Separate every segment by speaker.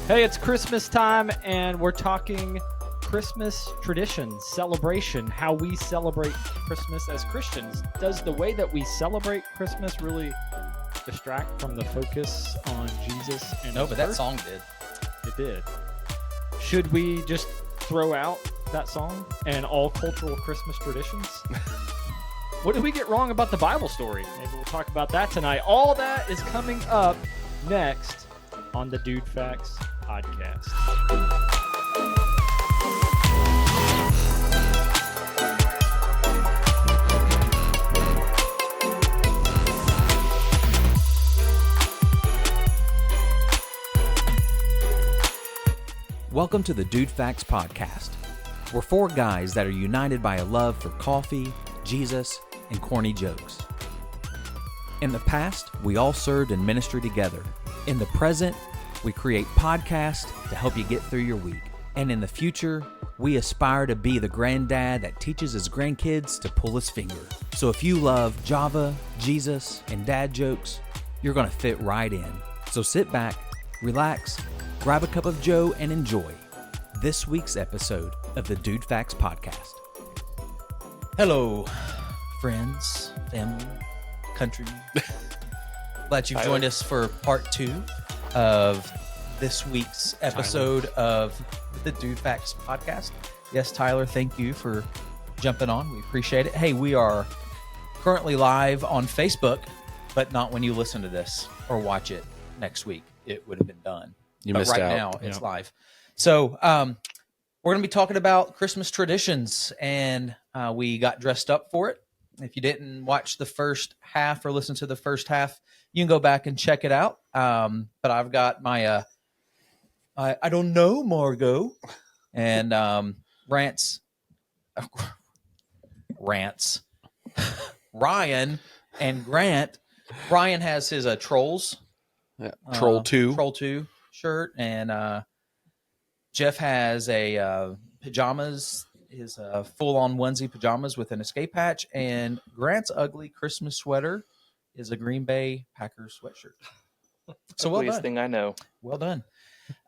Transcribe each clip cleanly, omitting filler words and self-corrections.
Speaker 1: Hey, it's Christmas time, and we're talking Christmas traditions, celebration, how we celebrate Christmas as Christians. Does the way that we celebrate Christmas really distract from the focus on Jesus and
Speaker 2: No,
Speaker 1: his
Speaker 2: but that
Speaker 1: birth?
Speaker 2: song did.
Speaker 1: It did. Should we just throw out that song and all cultural Christmas traditions? What did we get wrong about the Bible story? Maybe we'll talk about that tonight. All that is coming up next on the DudeFax podcast.
Speaker 3: Welcome to the DudeFax podcast. We're four guys that are united by a love for coffee, Jesus, and corny jokes. In the past, we all served in ministry together. In the present, we create podcasts to help you get through your week. And in the future, we aspire to be the granddad that teaches his grandkids to pull his finger. So if you love Java, Jesus, and dad jokes, you're going to fit right in. So sit back, relax, grab a cup of Joe, and enjoy this week's episode of the DudeFax podcast.
Speaker 2: Hello, friends, family, country. Glad you've joined us for part 2 of this week's episode of the DudeFax podcast. Yes, Tyler, thank you for jumping on. We appreciate it. Hey, we are currently live on Facebook, but not when you listen to this or watch it next week. It would have been done.
Speaker 4: You
Speaker 2: But
Speaker 4: missed
Speaker 2: right
Speaker 4: out.
Speaker 2: now, it's live. So we're going to be talking about Christmas traditions, and we got dressed up for it. If you didn't watch the first half or listen to the first half, you can go back and check it out. But I've got my I don't know, Margot, and rants, Ryan and Grant. Ryan has his Trolls.
Speaker 4: Yeah. Troll 2.
Speaker 2: Troll 2 shirt, and Jeff has a pajamas, his full-on onesie pajamas with an escape hatch, and Grant's ugly Christmas sweater is a Green Bay Packers sweatshirt. So well done.
Speaker 5: Thing I know.
Speaker 2: Well done.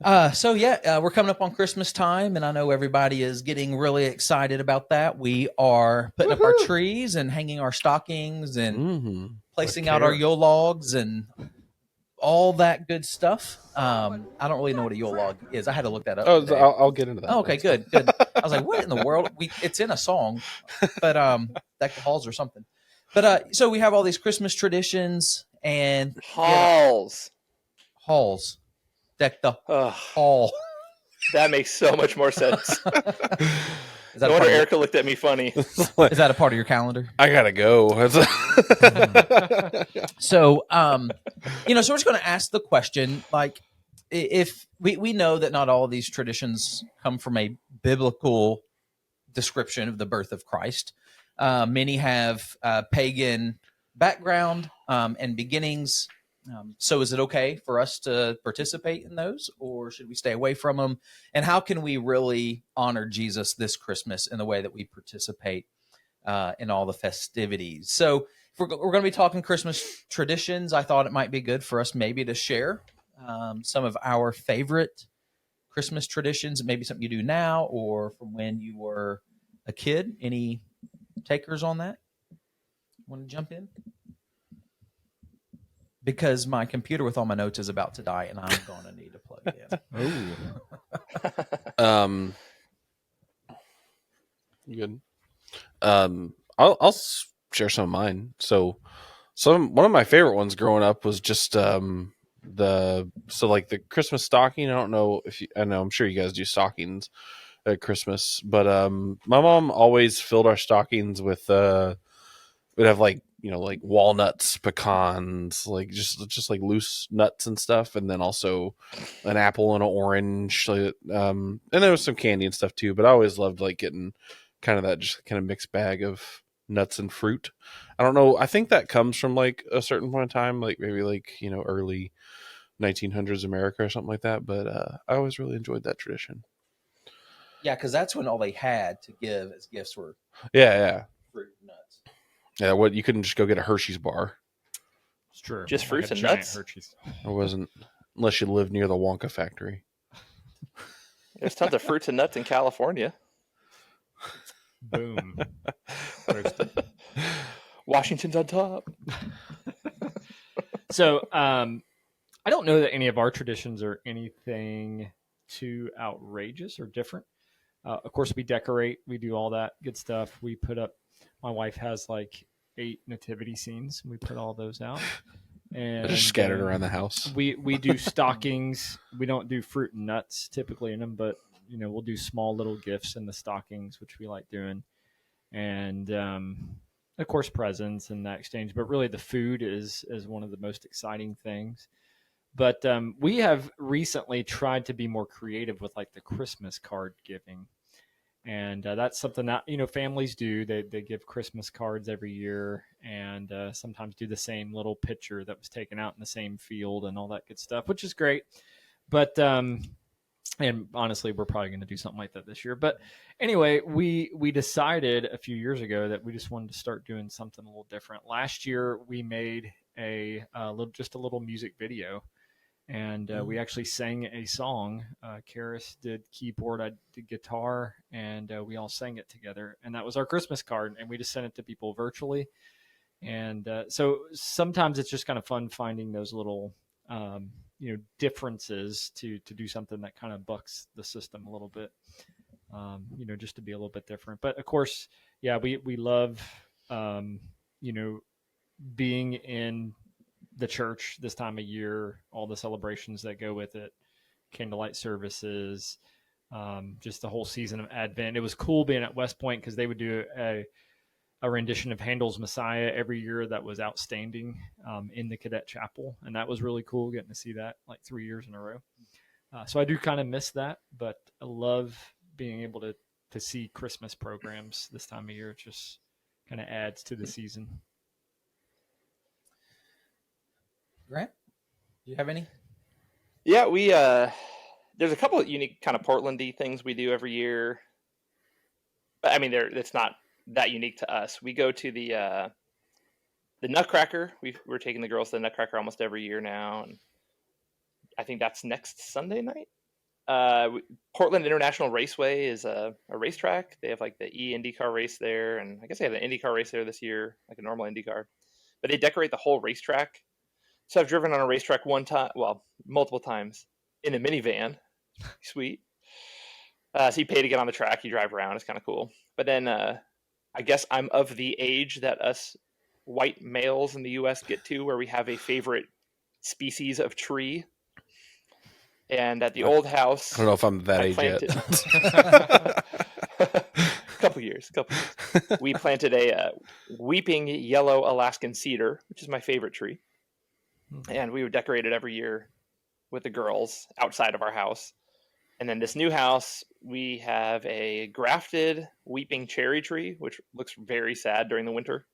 Speaker 2: We're coming up on Christmas time, and I know everybody is getting really excited about that. We are putting up our trees and hanging our stockings and placing out our Yule logs and all that good stuff. I don't really know what a Yule log is. I had to look that up.
Speaker 4: Oh, I'll get into that.
Speaker 2: Oh, okay, good. I was like, what in the world? It's in a song, but that halls or something. But so we have all these Christmas traditions and
Speaker 5: Halls.
Speaker 2: Deck the
Speaker 5: Ugh,
Speaker 2: hall.
Speaker 5: that makes so much more sense.
Speaker 2: Is that,
Speaker 5: No
Speaker 2: a part
Speaker 5: wonder
Speaker 2: of
Speaker 5: Erica looked at me funny.
Speaker 2: is that a part of your calendar?
Speaker 4: I gotta go.
Speaker 2: So, so we're just going to ask the question, like, if we know that not all of these traditions come from a biblical description of the birth of Christ. Many have pagan background and beginnings. So is it okay for us to participate in those, or should we stay away from them? And how can we really honor Jesus this Christmas in the way that we participate in all the festivities? So if we're going to be talking Christmas traditions, I thought it might be good for us maybe to share some of our favorite Christmas traditions, maybe something you do now or from when you were a kid. Any takers on that? Want to jump in? Because my computer with all my notes is about to die, and I'm going to need to plug it in.
Speaker 4: Good. I'll share some of mine. So, one of my favorite ones growing up was just the Christmas stocking. I don't know if I know. I'm sure you guys do stockings at Christmas, but my mom always filled our stockings with we'd have like walnuts, pecans, like just like loose nuts and stuff, and then also an apple and an orange, and there was some candy and stuff too. But I always loved like getting kind of that just kind of mixed bag of nuts and fruit. I don't know. I think that comes from like a certain point in time, like maybe like early 1900s America or something like that. But I always really enjoyed that tradition.
Speaker 2: Yeah, because that's when all they had to give as gifts were
Speaker 4: Yeah.
Speaker 2: fruit and nuts.
Speaker 4: Yeah, what you couldn't just go get a Hershey's bar.
Speaker 1: It's true.
Speaker 5: Just fruits
Speaker 1: Like a
Speaker 5: and
Speaker 1: giant
Speaker 5: nuts?
Speaker 1: Hershey's.
Speaker 4: It wasn't unless you lived near the Wonka factory.
Speaker 5: There's tons of fruits and nuts in California.
Speaker 1: Boom. Roasted.
Speaker 5: Washington's on top.
Speaker 1: So, I don't know that any of our traditions are anything too outrageous or different. Of course, we decorate, we do all that good stuff. We put up, my wife has like 8 nativity scenes. We put all those out. And
Speaker 4: They're just scattered around the house.
Speaker 1: We do stockings. We don't do fruit and nuts typically in them, but we'll do small little gifts in the stockings, which we like doing. And of course, presents and that exchange. But really, the food is one of the most exciting things. But we have recently tried to be more creative with like the Christmas card giving. And that's something that, families do. They give Christmas cards every year and sometimes do the same little picture that was taken out in the same field and all that good stuff, which is great. But, and honestly, we're probably going to do something like that this year. But anyway, we decided a few years ago that we just wanted to start doing something a little different. Last year, we made just a little music video. And we actually sang a song. Karis did keyboard, I did guitar, and we all sang it together. And that was our Christmas card, and we just sent it to people virtually. And so sometimes it's just kind of fun finding those little, differences to do something that kind of bucks the system a little bit, just to be a little bit different. But of course, yeah, we love, being in the church this time of year, all the celebrations that go with it, candlelight services, just the whole season of Advent. It was cool being at West Point because they would do a rendition of Handel's Messiah every year that was outstanding in the cadet chapel. And that was really cool getting to see that like 3 years in a row. So I do kind of miss that, but I love being able to see Christmas programs this time of year. It just kind of adds to the season.
Speaker 2: Grant, do you have any?
Speaker 5: Yeah, we there's a couple of unique kind of Portlandy things we do every year. But I mean, it's not that unique to us. We go to the Nutcracker. We're taking the girls to the Nutcracker almost every year now, and I think that's next Sunday night. Portland International Raceway is a racetrack. They have like the IndyCar race there, and I guess they have an IndyCar race there this year, like a normal IndyCar. But they decorate the whole racetrack. So I've driven on a racetrack multiple times in a minivan. Sweet. So you pay to get on the track, you drive around. It's kind of cool. But then I guess I'm of the age that us white males in the U.S. get to, where we have a favorite species of tree. And at the old house,
Speaker 4: I don't know if I'm that age yet.
Speaker 5: Couple years. We planted a weeping yellow Alaskan cedar, which is my favorite tree. And we would decorate it every year with the girls outside of our house. And then this new house, we have a grafted weeping cherry tree, which looks very sad during the winter.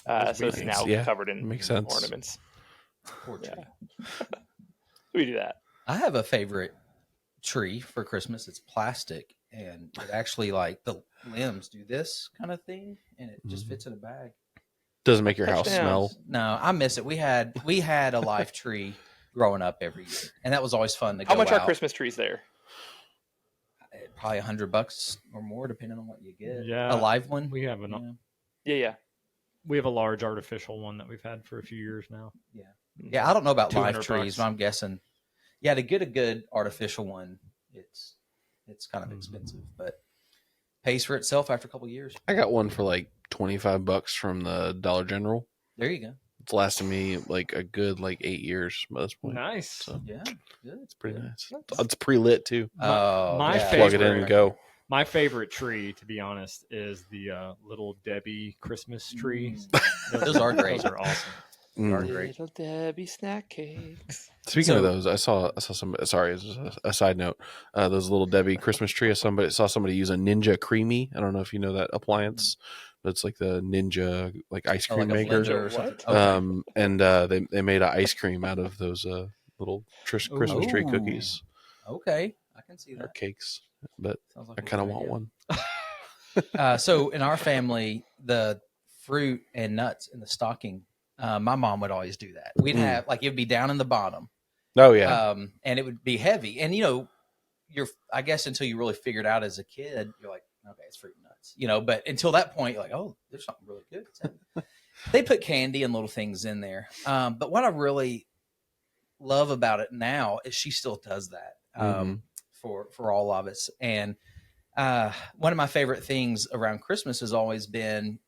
Speaker 5: So it's now covered in ornaments.
Speaker 2: Poor tree.
Speaker 5: Yeah. We do that.
Speaker 2: I have a favorite tree for Christmas. It's plastic, and it actually, like, the limbs do this kind of thing, and it just fits in a bag.
Speaker 4: Doesn't make your house smell.
Speaker 2: No, I miss it. We had a live tree growing up every year, and that was always fun to go
Speaker 5: How much
Speaker 2: out.
Speaker 5: are Christmas trees there?
Speaker 2: Probably $100 or more, depending on what you get.
Speaker 1: Yeah,
Speaker 2: a live one.
Speaker 1: We have
Speaker 5: Yeah.
Speaker 1: We have a large artificial one that we've had for a few years now.
Speaker 2: Yeah. I don't know about live
Speaker 1: $200.
Speaker 2: trees, but I'm guessing. Yeah, to get a good artificial one, it's kind of expensive, but pays for itself after a couple of years.
Speaker 4: I got one for like $25 from the Dollar General.
Speaker 2: There you go.
Speaker 4: It's lasted me like a good 8 years by this point.
Speaker 1: Nice.
Speaker 4: So
Speaker 2: Yeah, good.
Speaker 4: it's pretty nice. It's pre-lit too.
Speaker 1: My
Speaker 4: Just plug it in and go.
Speaker 1: My favorite tree, to be honest, is the Little Debbie Christmas tree.
Speaker 2: Those are great.
Speaker 1: Those are awesome.
Speaker 5: Little Debbie snack cakes.
Speaker 4: Speaking of those, I saw some. Sorry, as a side note, those Little Debbie Christmas tree. I saw somebody use a Ninja Creamy. I don't know if you know that appliance, but it's like the Ninja ice cream
Speaker 2: like a
Speaker 4: maker.
Speaker 2: blender or something. Okay.
Speaker 4: And they made an ice cream out of those little Christmas tree cookies.
Speaker 2: Okay, I can see
Speaker 4: Or
Speaker 2: that.
Speaker 4: cakes, but
Speaker 2: Sounds like
Speaker 4: I
Speaker 2: a
Speaker 4: kind of
Speaker 2: good
Speaker 4: want
Speaker 2: idea.
Speaker 4: one.
Speaker 2: So in our family, the fruit and nuts in the stocking, my mom would always do that. We'd have it would be down in the bottom.
Speaker 4: Oh yeah.
Speaker 2: And it would be heavy. And I guess until you really figured out as a kid, you're like, okay, it's fruit and nuts, but until that point, you're like, oh, there's something really good. They put candy and little things in there. But what I really love about it now is she still does that for all of us. And one of my favorite things around Christmas has always been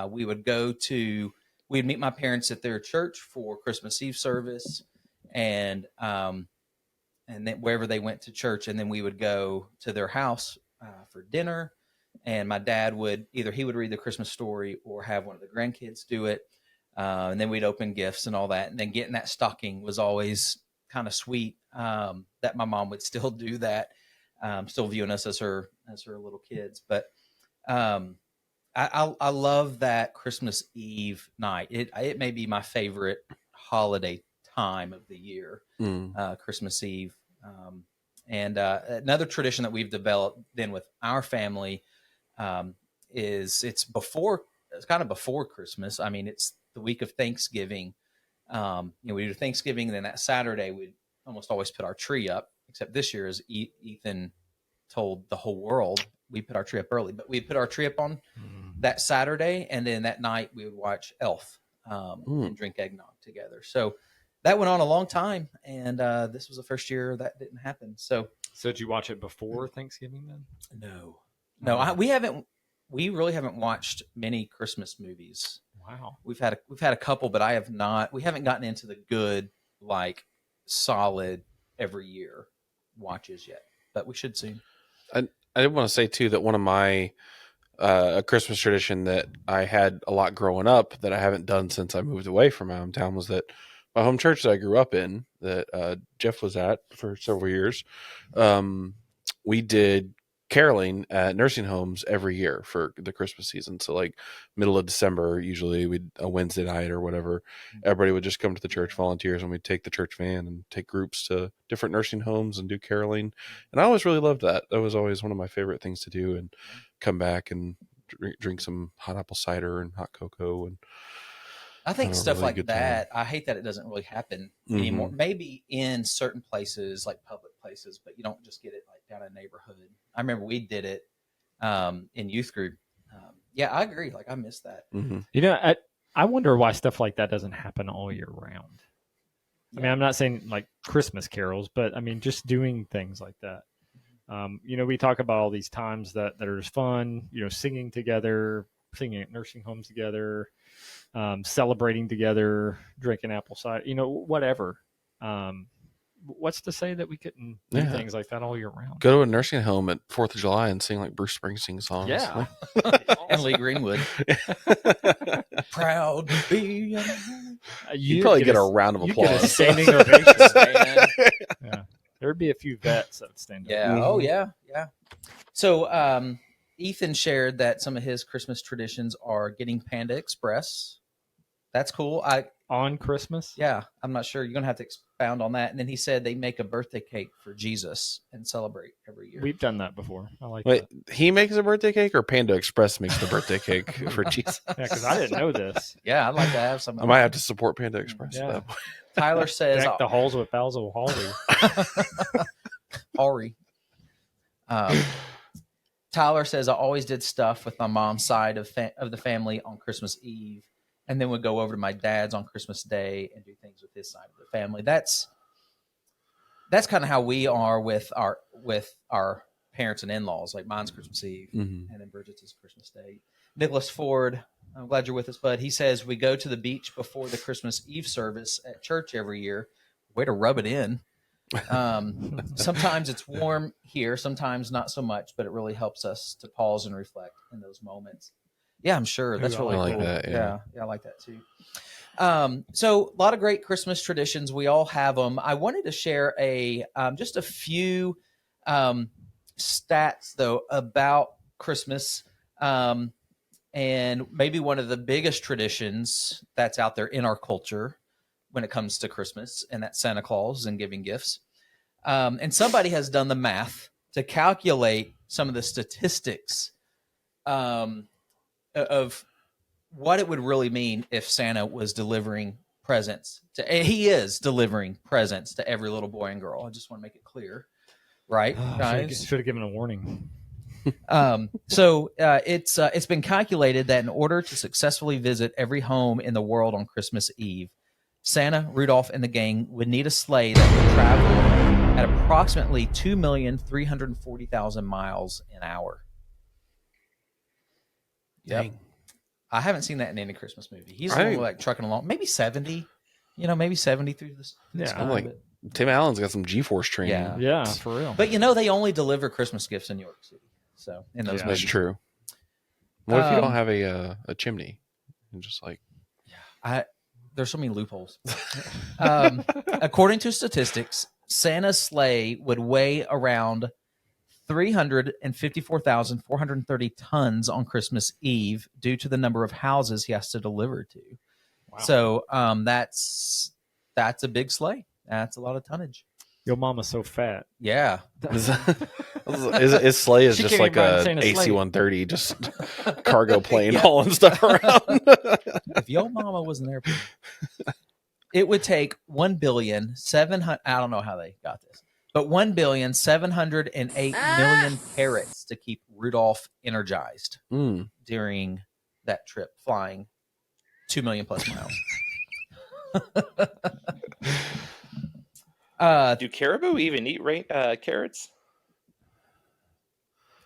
Speaker 2: we'd meet my parents at their church for Christmas Eve service, and then wherever they went to church, and then we would go to their house for dinner. And my dad would read the Christmas story or have one of the grandkids do it. And then we'd open gifts and all that. And then getting that stocking was always kind of sweet, that my mom would still do that, still viewing us as her little kids. But I love that Christmas Eve night. It may be my favorite holiday time of the year, Christmas Eve. And another tradition that we've developed then with our family is it's kind of before Christmas. I mean, it's the week of Thanksgiving. We do Thanksgiving, and then that Saturday we'd almost always put our tree up, except this year, as Ethan told the whole world, we put our tree up early, but we put our tree up on that Saturday, and then that night we would watch Elf and drink eggnog together. So that went on a long time, and this was the first year that didn't happen. So
Speaker 1: did you watch it before Thanksgiving then?
Speaker 2: No, we really haven't watched many Christmas movies.
Speaker 1: Wow.
Speaker 2: We've had a couple, but we haven't gotten into the good, like, solid every year watches yet, but we should soon.
Speaker 4: I did want to say too that one of my a Christmas tradition that I had a lot growing up that I haven't done since I moved away from my hometown was that my home church that I grew up in, that Jeff was at for several years, we did caroling at nursing homes every year for the Christmas season. So like middle of December, usually a Wednesday night or whatever, everybody would just come to the church, volunteers, and we'd take the church van and take groups to different nursing homes and do caroling. And I always really loved that. That was always one of my favorite things to do, and come back and drink some hot apple cider and hot cocoa. And
Speaker 2: I think stuff really like that, I hate that it doesn't really happen anymore. Maybe in certain places, like public places, but you don't just get it like down in a neighborhood. I remember we did it in youth group. Yeah, I agree. Like, I miss that.
Speaker 1: I wonder why stuff like that doesn't happen all year round. I mean, I'm not saying like Christmas carols, but I mean, just doing things like that. We talk about all these times that are just fun, singing together, singing at nursing homes together, celebrating together, drinking apple cider, whatever. What's to say that we couldn't do things like that all year round?
Speaker 4: Go to a nursing home at 4th of July and sing like Bruce Springsteen songs.
Speaker 1: Yeah.
Speaker 2: And Lee Greenwood. Proud to be.
Speaker 4: You'd probably get a round of applause.
Speaker 1: Get a standing ovation, man. Yeah. There'd be a few vets that would stand up.
Speaker 2: Yeah. Oh, yeah. Yeah. So, Ethan shared that some of his Christmas traditions are getting Panda Express. That's cool.
Speaker 1: On Christmas?
Speaker 2: Yeah. I'm not sure. You're going to have to expound on that. And then he said they make a birthday cake for Jesus and celebrate every year.
Speaker 1: We've done that before. I like
Speaker 4: Wait,
Speaker 1: that.
Speaker 4: He makes a birthday cake, or Panda Express makes the birthday cake for Jesus?
Speaker 1: Yeah, because I didn't know this.
Speaker 2: Yeah, I'd like to have some.
Speaker 4: I might have to support Panda Express.
Speaker 1: Yeah.
Speaker 2: Tyler says...
Speaker 1: Deck the halls with boughs of holly.
Speaker 2: Ari. Tyler says, I always did stuff with my mom's side of the family on Christmas Eve, and then would go over to my dad's on Christmas Day and do things with his side of the family. That's kind of how we are with our parents and in-laws. Like, mine's Christmas Eve, and then Bridget's is Christmas Day. Nicholas Ford, I'm glad you're with us, bud. He says, we go to the beach before the Christmas Eve service at church every year. Way to rub it in. Sometimes it's warm here, sometimes not so much, but it really helps us to pause and reflect in those moments. Yeah, I'm sure. That's really cool.
Speaker 4: Like that, yeah,
Speaker 2: I like that too. So a lot of great Christmas traditions. We all have them. I wanted to share just a few stats though about Christmas. And maybe one of the biggest traditions that's out there in our culture when it comes to Christmas, and that's Santa Claus and giving gifts. And somebody has done the math to calculate some of the statistics of what it would really mean if Santa was delivering presents he is delivering presents to every little boy and girl. I just want to make it clear. right, guys?
Speaker 1: Should have given a warning.
Speaker 2: So it's been calculated that in order to successfully visit every home in the world on Christmas Eve, Santa, Rudolph, and the gang would need a sleigh that would travel at approximately 2,340,000 miles an hour. Yep.
Speaker 4: Dang.
Speaker 2: I haven't seen that in any Christmas movie. He's
Speaker 4: I-
Speaker 2: only like trucking along, maybe 70. Maybe 70 through this.
Speaker 1: Yeah,
Speaker 2: sky,
Speaker 4: I'm like,
Speaker 2: but-
Speaker 4: Tim Allen's got some G-force training.
Speaker 2: Yeah.
Speaker 1: Yeah, for real.
Speaker 2: But they only deliver Christmas gifts in New York City. So in those
Speaker 1: Yeah.
Speaker 4: That's
Speaker 2: movies.
Speaker 4: true. What if you
Speaker 2: Um,
Speaker 4: don't have a chimney? And just like,
Speaker 2: There's so many loopholes. According to statistics, Santa's sleigh would weigh around 354,430 tons on Christmas Eve due to the number of houses he has to deliver to.
Speaker 1: Wow.
Speaker 2: So that's a big sleigh. That's a lot of tonnage.
Speaker 1: Your mama's so fat.
Speaker 2: Yeah.
Speaker 4: his sleigh is
Speaker 1: She
Speaker 4: just
Speaker 1: can't
Speaker 4: like
Speaker 1: even ride
Speaker 4: a
Speaker 1: Santa's sleigh.
Speaker 4: AC-130, just cargo plane
Speaker 2: Yeah.
Speaker 4: hauling stuff around.
Speaker 2: If your mama wasn't there, it would take 1,700,000,000. I don't know how they got this, but 1,708,000,000 carrots to keep Rudolph energized
Speaker 4: Mm.
Speaker 2: during that trip, flying 2 million plus miles.
Speaker 5: Do caribou even eat carrots?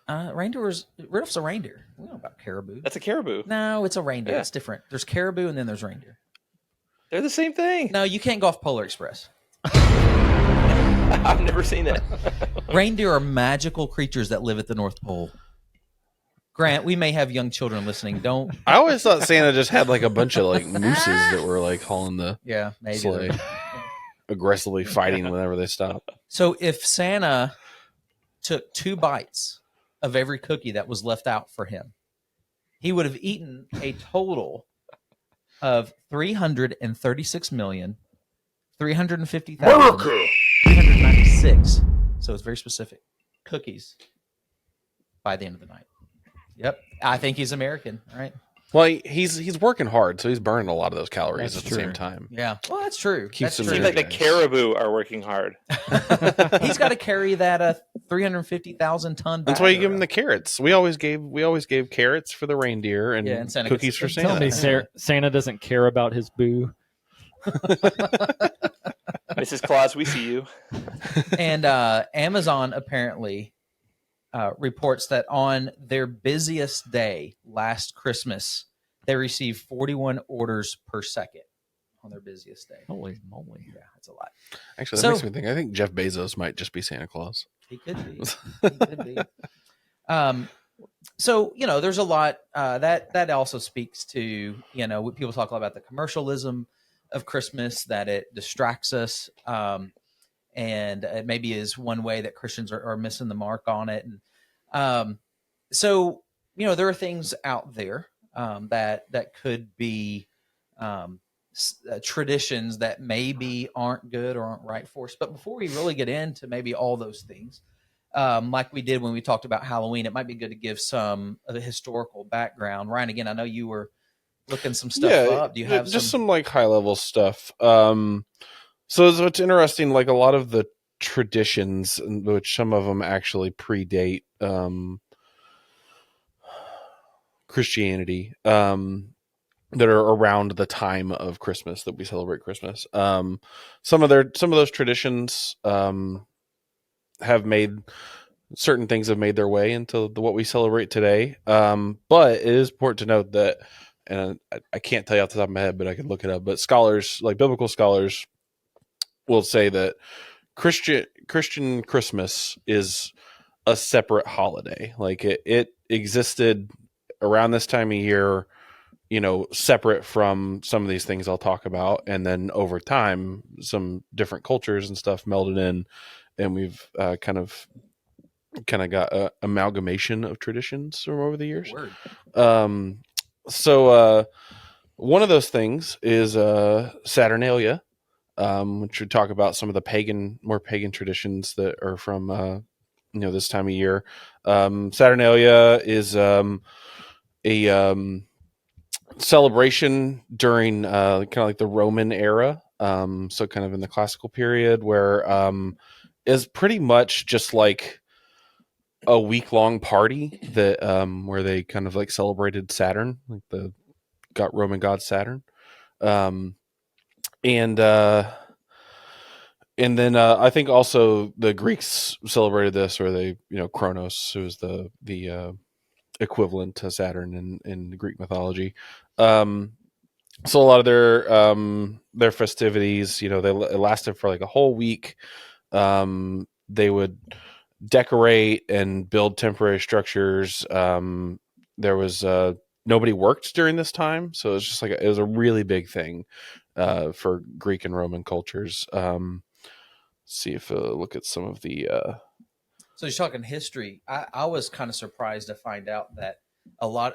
Speaker 2: Rudolph's a reindeer. We don't know about caribou.
Speaker 5: That's a caribou.
Speaker 2: No, it's a reindeer.
Speaker 5: Yeah.
Speaker 2: It's different. There's caribou and then there's reindeer.
Speaker 5: They're the same thing.
Speaker 2: No, you can't go off Polar Express.
Speaker 5: I've never seen that.
Speaker 2: Reindeer are magical creatures that live at the North Pole. Grant, we may have young children listening. Don't.
Speaker 4: I always thought Santa just had like a bunch of like mooses that were like hauling the
Speaker 2: Yeah, maybe.
Speaker 4: sleigh, aggressively fighting whenever they stop.
Speaker 2: So if Santa took 2 bites of every cookie that was left out for him, he would have eaten a total of 350,350,396. So it's very specific. Cookies by the end of the night. Yep. I think he's American, right?
Speaker 4: Well, he's working hard, so he's burning a lot of those calories
Speaker 1: That's
Speaker 4: at the same
Speaker 1: true.
Speaker 4: time.
Speaker 2: Yeah. Well, that's true.
Speaker 4: Keeps
Speaker 2: That's
Speaker 4: him
Speaker 2: true.
Speaker 5: Seems like the
Speaker 4: guys.
Speaker 5: caribou are working hard.
Speaker 2: He's got to carry that 350,000 ton.
Speaker 4: That's
Speaker 2: bag
Speaker 4: why you give him
Speaker 2: around.
Speaker 4: the carrots. We always gave carrots for the reindeer and,
Speaker 2: Yeah, and Santa
Speaker 4: cookies
Speaker 2: gets-
Speaker 4: for
Speaker 1: Tell
Speaker 4: Santa.
Speaker 1: me, Santa doesn't care about his boo.
Speaker 5: Mrs. Claus, we see you.
Speaker 2: And Amazon apparently reports that on their busiest day last Christmas, they received 41 orders per second on their busiest day.
Speaker 1: Holy moly.
Speaker 2: Yeah, that's a lot.
Speaker 4: Actually, that
Speaker 2: So-
Speaker 4: makes me think. I think Jeff Bezos might just be Santa Claus.
Speaker 2: He could be. He could be. So there's a lot that also speaks to people talk a lot about the commercialism of Christmas, that it distracts us, and it maybe is one way that Christians are missing the mark on it. And so there are things out there that could be traditions that maybe aren't good or aren't right for us. But before we really get into maybe all those things, like we did when we talked about Halloween, it might be good to give some of the historical background. Ryan, again, I know you were looking some stuff up. Do you have
Speaker 4: just some like high level stuff? So it's interesting. Like a lot of the traditions, which some of them actually predate Christianity, that are around the time of Christmas that we celebrate Christmas. Some of those traditions have made certain things have made their way into what we celebrate today. But it is important to note that, and I can't tell you off the top of my head, but I can look it up. But scholars, like biblical scholars, will say that Christian Christmas is a separate holiday. Like it existed around this time of year, separate from some of these things I'll talk about. And then over time, some different cultures and stuff melded in, and we've kind of got a amalgamation of traditions from over the years.
Speaker 2: word?
Speaker 4: So one of those things is Saturnalia, which would talk about some of the more pagan traditions that are from this time of year. Saturnalia is a celebration during kind of like the Roman era, so kind of in the classical period, where is pretty much just like a week-long party that where they kind of like celebrated Saturn, like the Roman god Saturn. Um, and then I think also the Greeks celebrated this, or they, Kronos, who was the equivalent to Saturn in Greek mythology. So a lot of their festivities, it lasted for like a whole week. They would decorate and build temporary structures. There was nobody worked during this time, so it was just like it was a really big thing for Greek and Roman cultures. See if look at some of the.
Speaker 2: So you're talking history. I was kind of surprised to find out that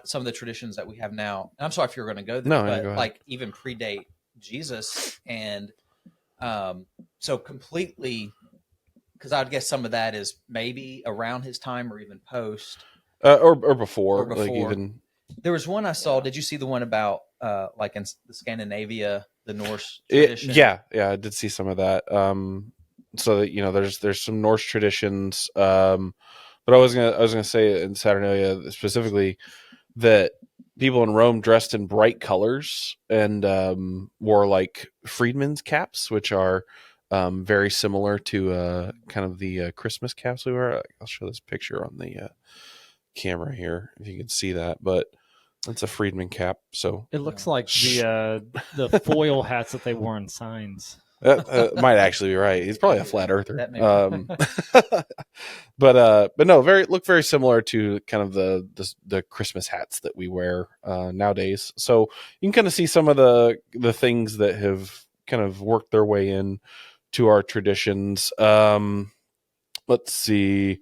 Speaker 2: some of the traditions that we have now. And I'm sorry if you're going to go there,
Speaker 4: No,
Speaker 2: but
Speaker 4: go ahead.
Speaker 2: like even predate Jesus, and so completely. Because I'd guess some of that is maybe around his time or even post
Speaker 4: or before,
Speaker 2: or before.
Speaker 4: like even.
Speaker 2: There was one I saw. Did you see the one about like in the Scandinavia, the Norse tradition?
Speaker 4: Yeah, I did see some of that. So that there's some Norse traditions. But I was gonna say in Saturnalia specifically that people in Rome dressed in bright colors and wore like freedmen's caps, which are very similar to kind of the Christmas caps we wear. I'll show this picture on the camera here if you can see that, but that's a freedman cap. So
Speaker 1: It looks like the foil hats that they wore in signs.
Speaker 4: might actually be right. He's probably a flat earther.
Speaker 2: That may
Speaker 4: But no, look very similar to kind of the Christmas hats that we wear nowadays. So you can kind of see some of the things that have kind of worked their way in to our traditions. Let's see.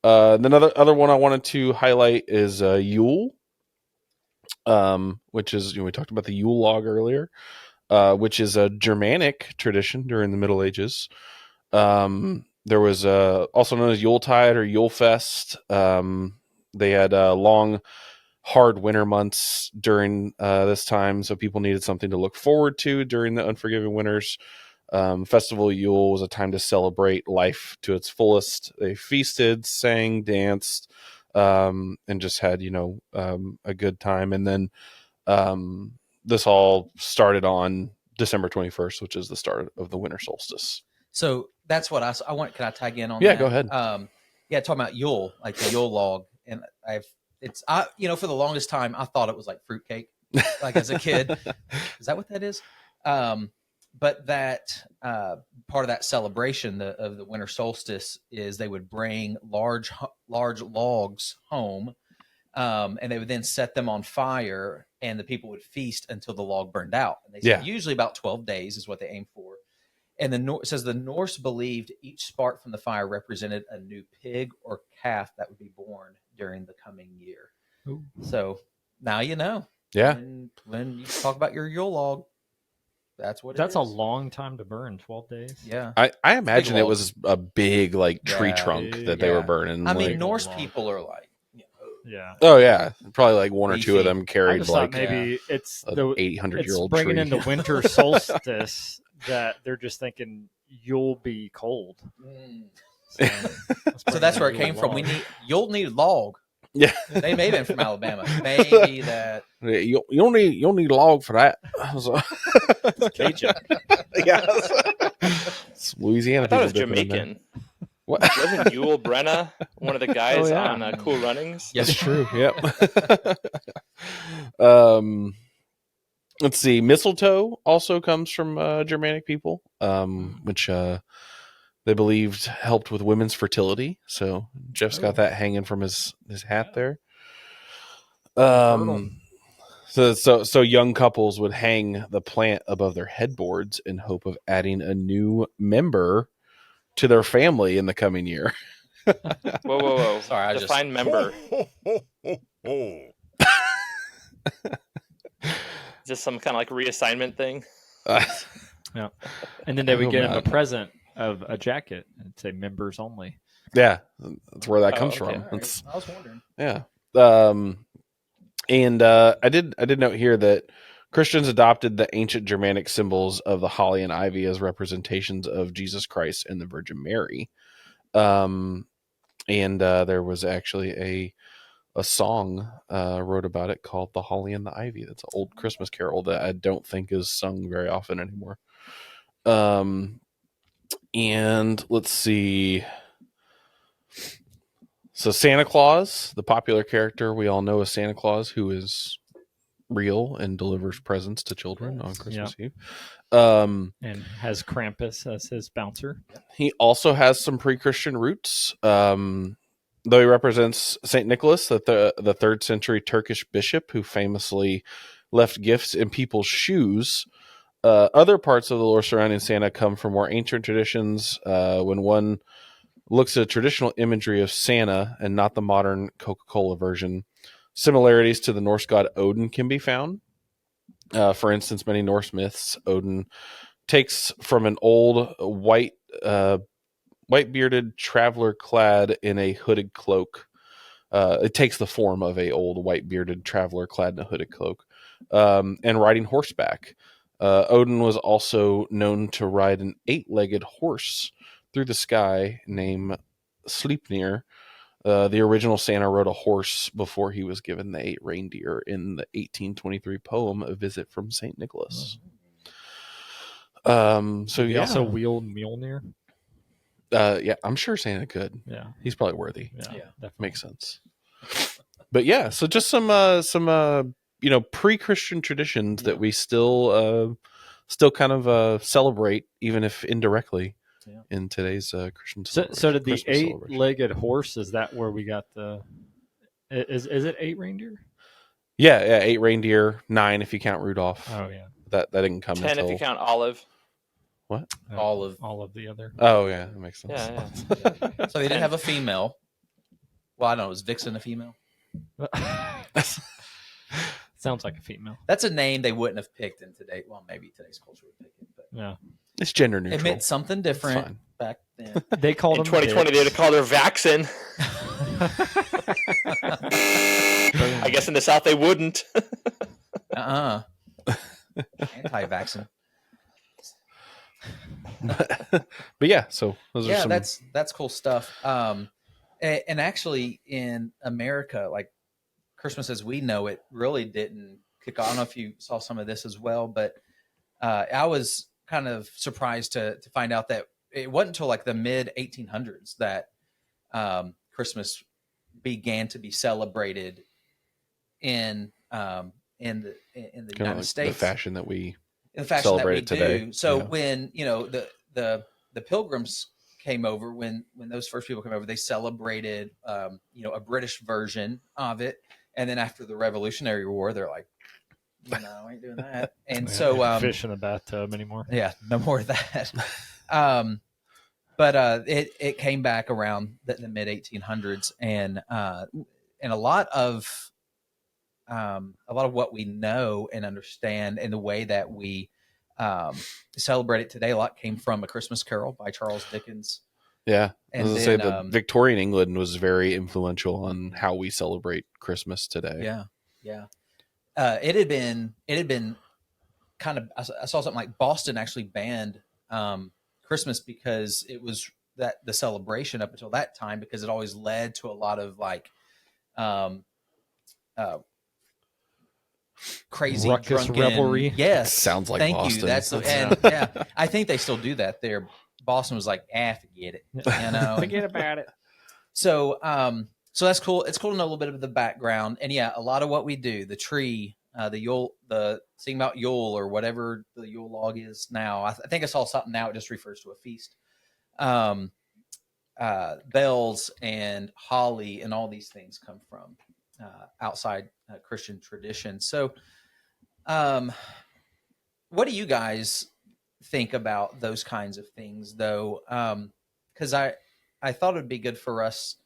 Speaker 4: The other one I wanted to highlight is Yule, which is, we talked about the Yule log earlier, which is a Germanic tradition during the Middle Ages. There was also known as Yuletide or Yulefest. They had long, hard winter months during this time, so people needed something to look forward to during the unforgiving winters. Festival Yule was a time to celebrate life to its fullest. They feasted, sang, danced, and just had a good time. And then this all started on December 21st, which is the start of the winter solstice.
Speaker 2: So that's what I want. Can I tag in on
Speaker 4: Yeah,
Speaker 2: that?
Speaker 4: go ahead.
Speaker 2: Talking about Yule, like the Yule log, and for the longest time I thought it was like fruitcake, like as a kid. Is that what that is? But that part of that celebration of the winter solstice is they would bring large logs home, and they would then set them on fire, and the people would feast until the log burned out. And they said usually about 12 days is what they aim for. And it says the Norse believed each spark from the fire represented a new pig or calf that would be born during the coming year.
Speaker 1: Ooh.
Speaker 2: So now you know.
Speaker 4: Yeah.
Speaker 2: When you talk about your Yule log, that's what
Speaker 1: That's
Speaker 2: it
Speaker 1: a
Speaker 2: is.
Speaker 1: long time to burn, 12 days.
Speaker 2: Yeah.
Speaker 4: I imagine
Speaker 2: Big
Speaker 4: it
Speaker 2: log.
Speaker 4: was a big like tree trunk that they were burning.
Speaker 2: I mean,
Speaker 4: like,
Speaker 2: Norse
Speaker 1: log.
Speaker 2: people are like,
Speaker 1: Yeah.
Speaker 4: oh yeah, probably like one or two of
Speaker 2: Beefy.
Speaker 4: them
Speaker 1: I
Speaker 4: carried
Speaker 1: just
Speaker 4: like
Speaker 1: thought maybe it's
Speaker 4: a
Speaker 1: the
Speaker 4: 800-year-old
Speaker 1: bringing
Speaker 4: tree.
Speaker 1: in the winter solstice that they're just thinking you'll be cold.
Speaker 2: So that's where it came from. You'll need a log.
Speaker 4: Yeah.
Speaker 2: They may have been from Alabama. Maybe that.
Speaker 4: You'll need a log for that. So,
Speaker 1: Cajun.
Speaker 4: yeah, it's Louisiana.
Speaker 5: I thought it was
Speaker 4: people dipping in there.
Speaker 5: Jamaican.
Speaker 4: What?
Speaker 5: Wasn't Yul Brenna one of the guys
Speaker 1: Oh, yeah.
Speaker 5: on Cool Runnings?
Speaker 2: Yes.
Speaker 4: That's true. Yep. Let's see. Mistletoe also comes from Germanic people, which they believed helped with women's fertility. So Jeff's got that hanging from his hat there. So young couples would hang the plant above their headboards in hope of adding a new member to their family in the coming year.
Speaker 5: Whoa.
Speaker 2: Sorry, I
Speaker 5: Define member. Is this some kind of like reassessment thing?
Speaker 1: Yeah. And then they would
Speaker 4: Oh,
Speaker 1: get him a
Speaker 4: man.
Speaker 1: present of a jacket and say members only.
Speaker 4: Yeah, that's where that
Speaker 5: Oh,
Speaker 4: comes
Speaker 5: okay.
Speaker 4: from.
Speaker 2: All right.
Speaker 4: It's-
Speaker 2: I was wondering.
Speaker 4: Yeah. And I did note here that Christians adopted the ancient Germanic symbols of the holly and ivy as representations of Jesus Christ and the Virgin Mary. And there was actually a song wrote about it called "The Holly and the Ivy." That's an old Christmas carol that I don't think is sung very often anymore. And let's see. So Santa Claus, the popular character we all know as Santa Claus, who is real and delivers presents to children on Christmas Eve.
Speaker 1: And has Krampus as his bouncer.
Speaker 4: He also has some pre-Christian roots. Though he represents Saint Nicholas, the 3rd century Turkish bishop who famously left gifts in people's shoes. Other parts of the lore surrounding Santa come from more ancient traditions. When one looks at traditional imagery of Santa and not the modern Coca-Cola version, similarities to the Norse god Odin can be found. For instance, many Norse myths, Odin takes from an old white-bearded traveler clad in a hooded cloak. It takes the form of a old white-bearded traveler clad in a hooded cloak, and riding horseback. Odin was also known to ride an 8-legged horse through the sky named Sleipnir. The original Santa rode a horse before he was given the 8 reindeer in the 1823 poem "A Visit from Saint Nicholas." So
Speaker 1: He
Speaker 4: yeah,
Speaker 1: also wheeled Mjolnir.
Speaker 4: yeah, I'm sure Santa could.
Speaker 1: Yeah,
Speaker 4: He's probably worthy.
Speaker 1: yeah, definitely.
Speaker 4: Makes sense. But yeah, so just some pre-Christian traditions that we still kind of celebrate, even if indirectly, in today's Christian.
Speaker 1: So did the
Speaker 4: Christmas celebration.
Speaker 1: 8-legged horse? Is that where we got the? Is it 8 reindeer?
Speaker 4: Yeah, 8 reindeer, 9 if you count Rudolph.
Speaker 1: Oh yeah,
Speaker 4: That didn't come
Speaker 5: 10
Speaker 4: until
Speaker 5: if you count Olive.
Speaker 4: what?
Speaker 2: All of
Speaker 1: the other.
Speaker 4: Oh yeah, that makes sense.
Speaker 5: Yeah.
Speaker 2: so they didn't have a female. Well, I don't know. Was Vixen a female?
Speaker 1: Sounds like a female.
Speaker 2: That's a name they wouldn't have picked in today. Well, maybe today's culture would pick it, but
Speaker 1: Yeah,
Speaker 4: It's gender neutral.
Speaker 2: it meant something different
Speaker 4: fine.
Speaker 2: back then.
Speaker 1: they called
Speaker 5: In
Speaker 1: them
Speaker 5: 2020, they would have called her Vaxen.
Speaker 1: Boom.
Speaker 5: I guess in the South they wouldn't.
Speaker 2: Anti-vaccine.
Speaker 4: But yeah, so those are
Speaker 2: Yeah,
Speaker 4: some.
Speaker 2: that's cool stuff. And actually, in America, like Christmas as we know it, really didn't kick off. I don't know if you saw some of this as well, but I was kind of surprised to find out that it wasn't until like the mid 1800s that Christmas began to be celebrated in the United
Speaker 4: like
Speaker 2: States.
Speaker 4: the fashion that we
Speaker 2: In the fashion
Speaker 4: celebrate
Speaker 2: that we
Speaker 4: today.
Speaker 2: do. So
Speaker 4: Yeah.
Speaker 2: when the Pilgrims came over, when those first people came over, they celebrated a British version of it, and then after the Revolutionary War, they're like, no, I ain't doing that. And so
Speaker 1: fish in a bathtub anymore.
Speaker 2: yeah, no more of that. But it came back around the mid 1800s, and a lot of what we know and understand, and the way that we celebrate it today, a lot came from A Christmas Carol by Charles Dickens.
Speaker 4: Yeah,
Speaker 2: And
Speaker 4: I was
Speaker 2: then,
Speaker 4: gonna say the Victorian England was very influential on how we celebrate Christmas today.
Speaker 2: Yeah. It had been kind of. I saw something like Boston actually banned Christmas because it was that the celebration up until that time, because it always led to a lot of like crazy
Speaker 1: Ruckus
Speaker 2: drunken
Speaker 1: revelry.
Speaker 2: Yes,
Speaker 4: Sounds like
Speaker 2: thank
Speaker 4: Boston.
Speaker 2: you. That's and yeah, I think they still do that there. Boston was like, forget it,
Speaker 1: Forget about it.
Speaker 2: So, so that's cool. It's cool to know a little bit of the background, and yeah, a lot of what we do, the tree, the Yule, the sing about Yule or whatever the Yule log is now. I think I saw something now. It just refers to a feast. Bells and holly and all these things come from outside Christian tradition. So, what do you guys think about those kinds of things, though? Because I thought it'd be good for us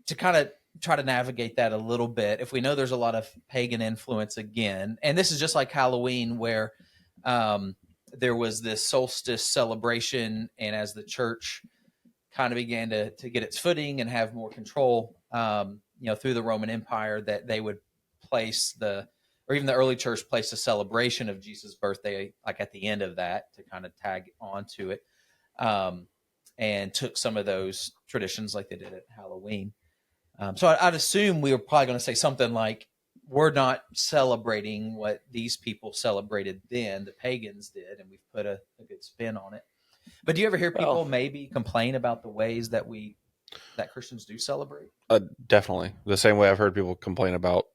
Speaker 2: to kind of try to navigate that a little bit. If we know there's a lot of pagan influence again, and this is just like Halloween, where there was this solstice celebration, and as the church kind of began to get its footing and have more control, through the Roman Empire, that they would place or even the early church placed a celebration of Jesus' birthday, like at the end of that, to kind of tag onto it. and took some of those traditions like they did at Halloween. So I'd assume we were probably going to say something like, we're not celebrating what these people celebrated then, the pagans did, and we've put a good spin on it. But do you ever hear people maybe complain about the ways that Christians do celebrate?
Speaker 4: Definitely. The same way I've heard people complain about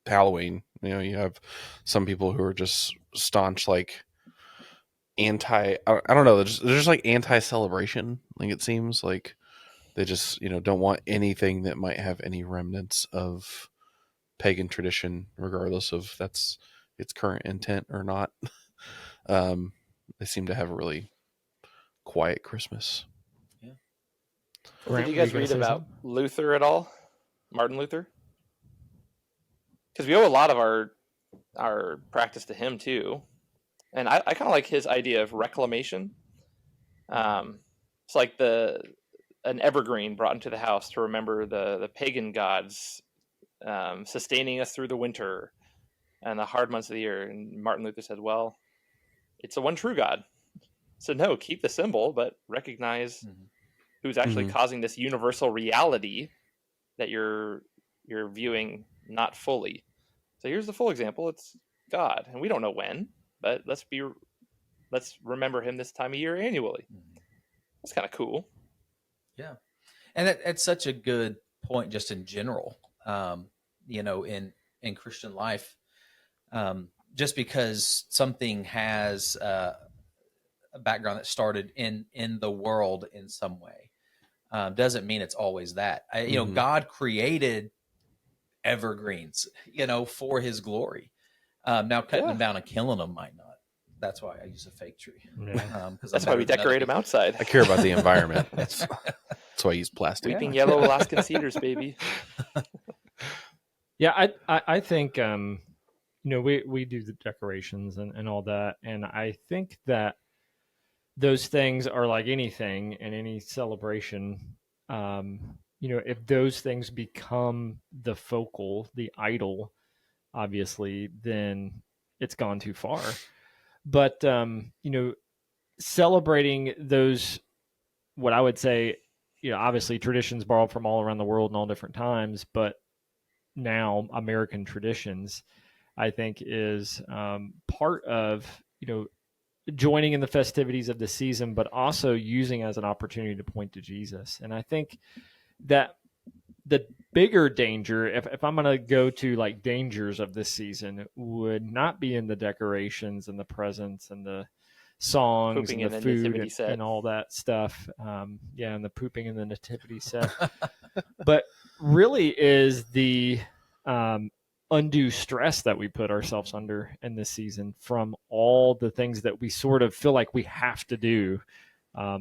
Speaker 4: Halloween. You know, you have some people who are just staunch, like I don't know. They're just like anti-celebration. Like it seems like they just, don't want anything that might have any remnants of pagan tradition, regardless of its current intent or not. They seem to have a really quiet Christmas.
Speaker 2: Yeah.
Speaker 5: Did you guys read about Luther at all? Martin Luther? Because we owe a lot of our practice to him too. And I kind of like his idea of reclamation. It's like an evergreen brought into the house to remember the pagan gods sustaining us through the winter and the hard months of the year. And Martin Luther said, well, it's the one true God. So no, keep the symbol, but recognize who's actually causing this universal reality that you're viewing not fully. So here's the full example. It's God. And we don't know when, but let's remember him this time of year annually. That's kind of cool.
Speaker 2: Yeah. And that's such a good point just in general, in Christian life. Just because something has a background that started in the world in some way doesn't mean it's always that. God created evergreens, for his glory. Now cutting them down and killing them might not. That's why I use a fake tree.
Speaker 1: Yeah.
Speaker 5: That's why we decorate them outside.
Speaker 4: I care about the environment. That's why I use plastic.
Speaker 5: Weeping yellow Alaskan cedars, baby.
Speaker 1: Yeah, I think we do the decorations and all that, and I think that those things are like anything in any celebration. If those things become the idol, obviously, then it's gone too far. But celebrating those, what I would say, obviously traditions borrowed from all around the world in all different times, but now American traditions, I think, is part of joining in the festivities of the season, but also using as an opportunity to point to Jesus. And I think that the bigger danger, if I'm going to go to like dangers of this season, would not be in the decorations and the presents and the songs
Speaker 5: pooping
Speaker 1: and the food and all that stuff. And the pooping in the nativity set. But really is the undue stress that we put ourselves under in this season from all the things that we sort of feel like we have to do,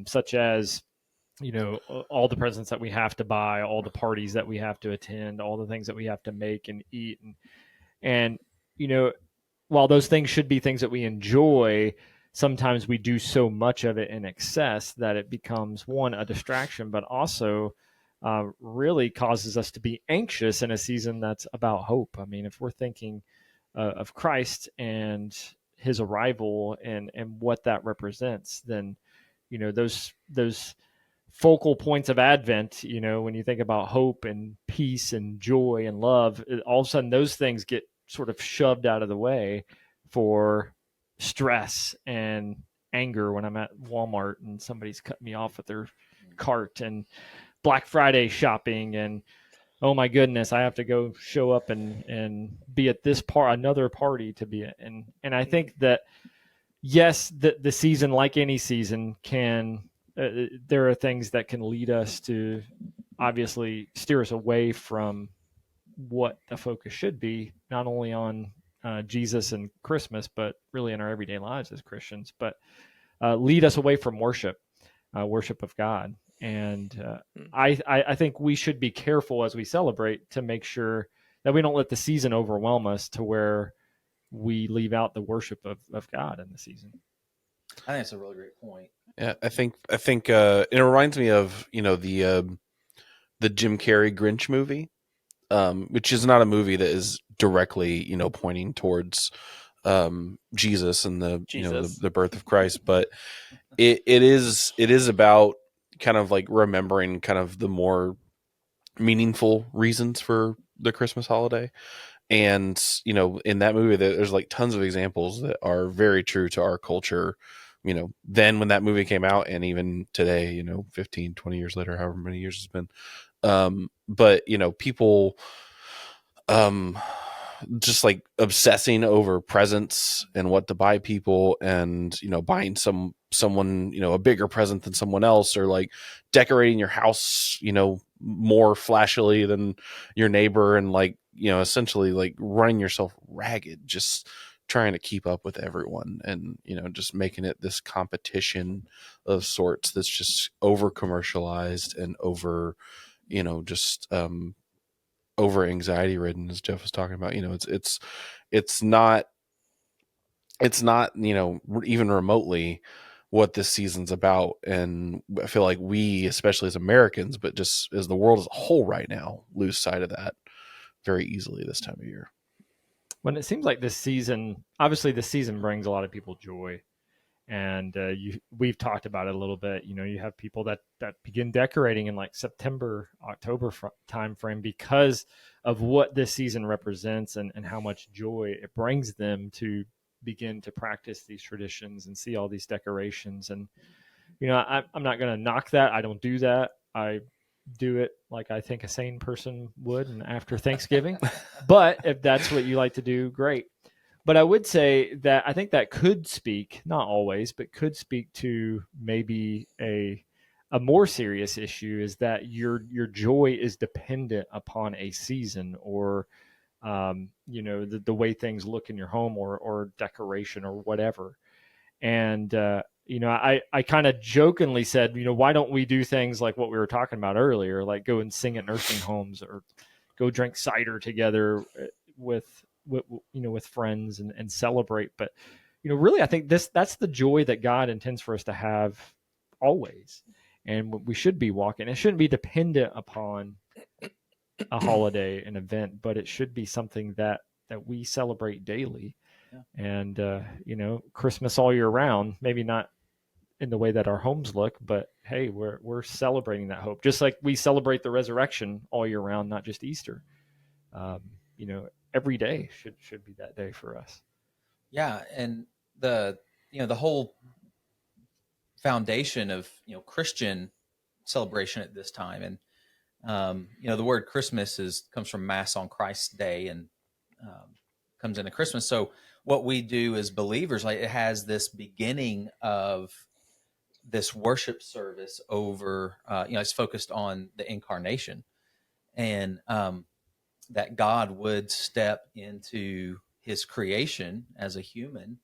Speaker 1: such as all the presents that we have to buy, all the parties that we have to attend, all the things that we have to make and eat. And while those things should be things that we enjoy, sometimes we do so much of it in excess that it becomes, one, a distraction, but also really causes us to be anxious in a season that's about hope. I mean, if we're thinking of Christ and his arrival and what that represents, then, those focal points of Advent, when you think about hope and peace and joy and love, all of a sudden those things get sort of shoved out of the way for stress and anger when I'm at Walmart and somebody's cut me off with their cart, and Black Friday shopping, and oh my goodness, I have to go show up and be at this another party to be at. And I think that, yes, the season, like any season, can there are things that can lead us to obviously steer us away from what the focus should be, not only on Jesus and Christmas, but really in our everyday lives as Christians, but lead us away from worship of God. And I think we should be careful as we celebrate to make sure that we don't let the season overwhelm us to where we leave out the worship of God in the season.
Speaker 2: I think that's a really great point.
Speaker 4: Yeah, I think it reminds me of the Jim Carrey Grinch movie, which is not a movie that is directly pointing towards Jesus and the birth of Christ, but it is about kind of like remembering kind of the more meaningful reasons for the Christmas holiday. And, you know, in that movie, there's like tons of examples that are very true to our culture, you know, then when that movie came out, and even today, you know, 15, 20 years later, however many years it's been. But, you know, people, just like obsessing over presents and what to buy people, and, you know, buying someone, you know, a bigger present than someone else, or like decorating your house, you know, more flashily than your neighbor, and like, you know, essentially like running yourself ragged, just trying to keep up with everyone, and, you know, just making it this competition of sorts that's just over commercialized and over, you know, just over anxiety ridden, as Jeff was talking about. You know, it's not, you know, even remotely what this season's about. And I feel like we, especially as Americans, but just as the world as a whole right now, lose sight of that very easily this time of year.
Speaker 1: When it seems like this season, obviously this season brings a lot of people joy, and we've talked about it a little bit. You know, you have people that begin decorating in like September, October time frame, because of what this season represents, and how much joy it brings them to begin to practice these traditions and see all these decorations. And, you know, I'm not going to knock that. I don't do that. I do it like I think a sane person would, and after Thanksgiving. But if that's what you like to do, great. But I would say that I think that could speak, not always, but could speak to maybe a more serious issue, is that your joy is dependent upon a season, or you know, the way things look in your home, or decoration, or whatever. And you know, I kind of jokingly said, you know, why don't we do things like what we were talking about earlier, like go and sing at nursing homes, or go drink cider together with you know, with friends, and celebrate. But, you know, really, I think that's the joy that God intends for us to have always, and we should be walking. It shouldn't be dependent upon a holiday, an event, but it should be something that we celebrate daily.
Speaker 2: Yeah.
Speaker 1: And you know, Christmas all year round, maybe not in the way that our homes look, but hey, we're celebrating that hope, just like we celebrate the resurrection all year round, not just Easter. You know, every day should be that day for us.
Speaker 2: Yeah, and the you know, the whole foundation of, you know, Christian celebration at this time, and you know, the word Christmas comes from Mass on Christ's Day, and comes into Christmas. So what we do as believers, like, it has this beginning of this worship service over, you know, it's focused on the incarnation, and that God would step into his creation as a human,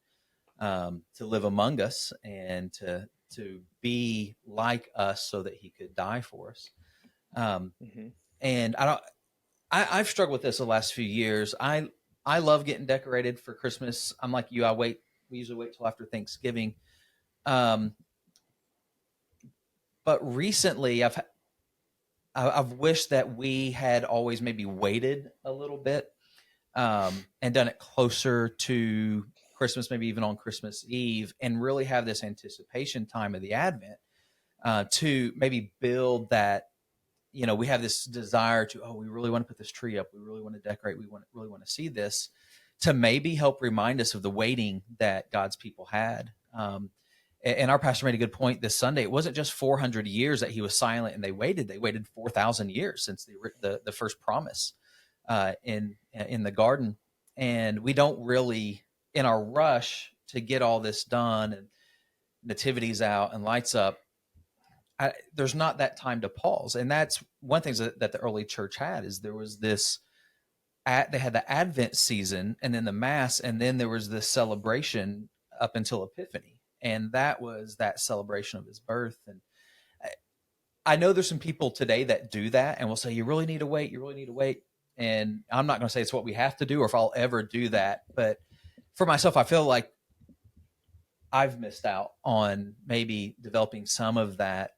Speaker 2: to live among us, and to be like us, so that he could die for us. And I've struggled with this the last few years. I love getting decorated for Christmas. I'm like you. We usually wait till after Thanksgiving. But recently I've wished that we had always maybe waited a little bit, and done it closer to Christmas, maybe even on Christmas Eve, and really have this anticipation time of the Advent, to maybe build that. You know, we have this desire to, we really want to put this tree up. We really want to decorate. We really want to see this, to maybe help remind us of the waiting that God's people had. And our pastor made a good point this Sunday. It wasn't just 400 years that he was silent and they waited. They waited 4,000 years since the first promise in the garden. And we don't really, in our rush to get all this done, and nativities out and lights up, there's not that time to pause. And that's one thing that the early church had, is there was this, they had the Advent season, and then the Mass, and then there was this celebration up until Epiphany. And that was that celebration of his birth. And I know there's some people today that do that and will say, you really need to wait. You really need to wait. And I'm not going to say it's what we have to do, or if I'll ever do that. But for myself, I feel like I've missed out on maybe developing some of that,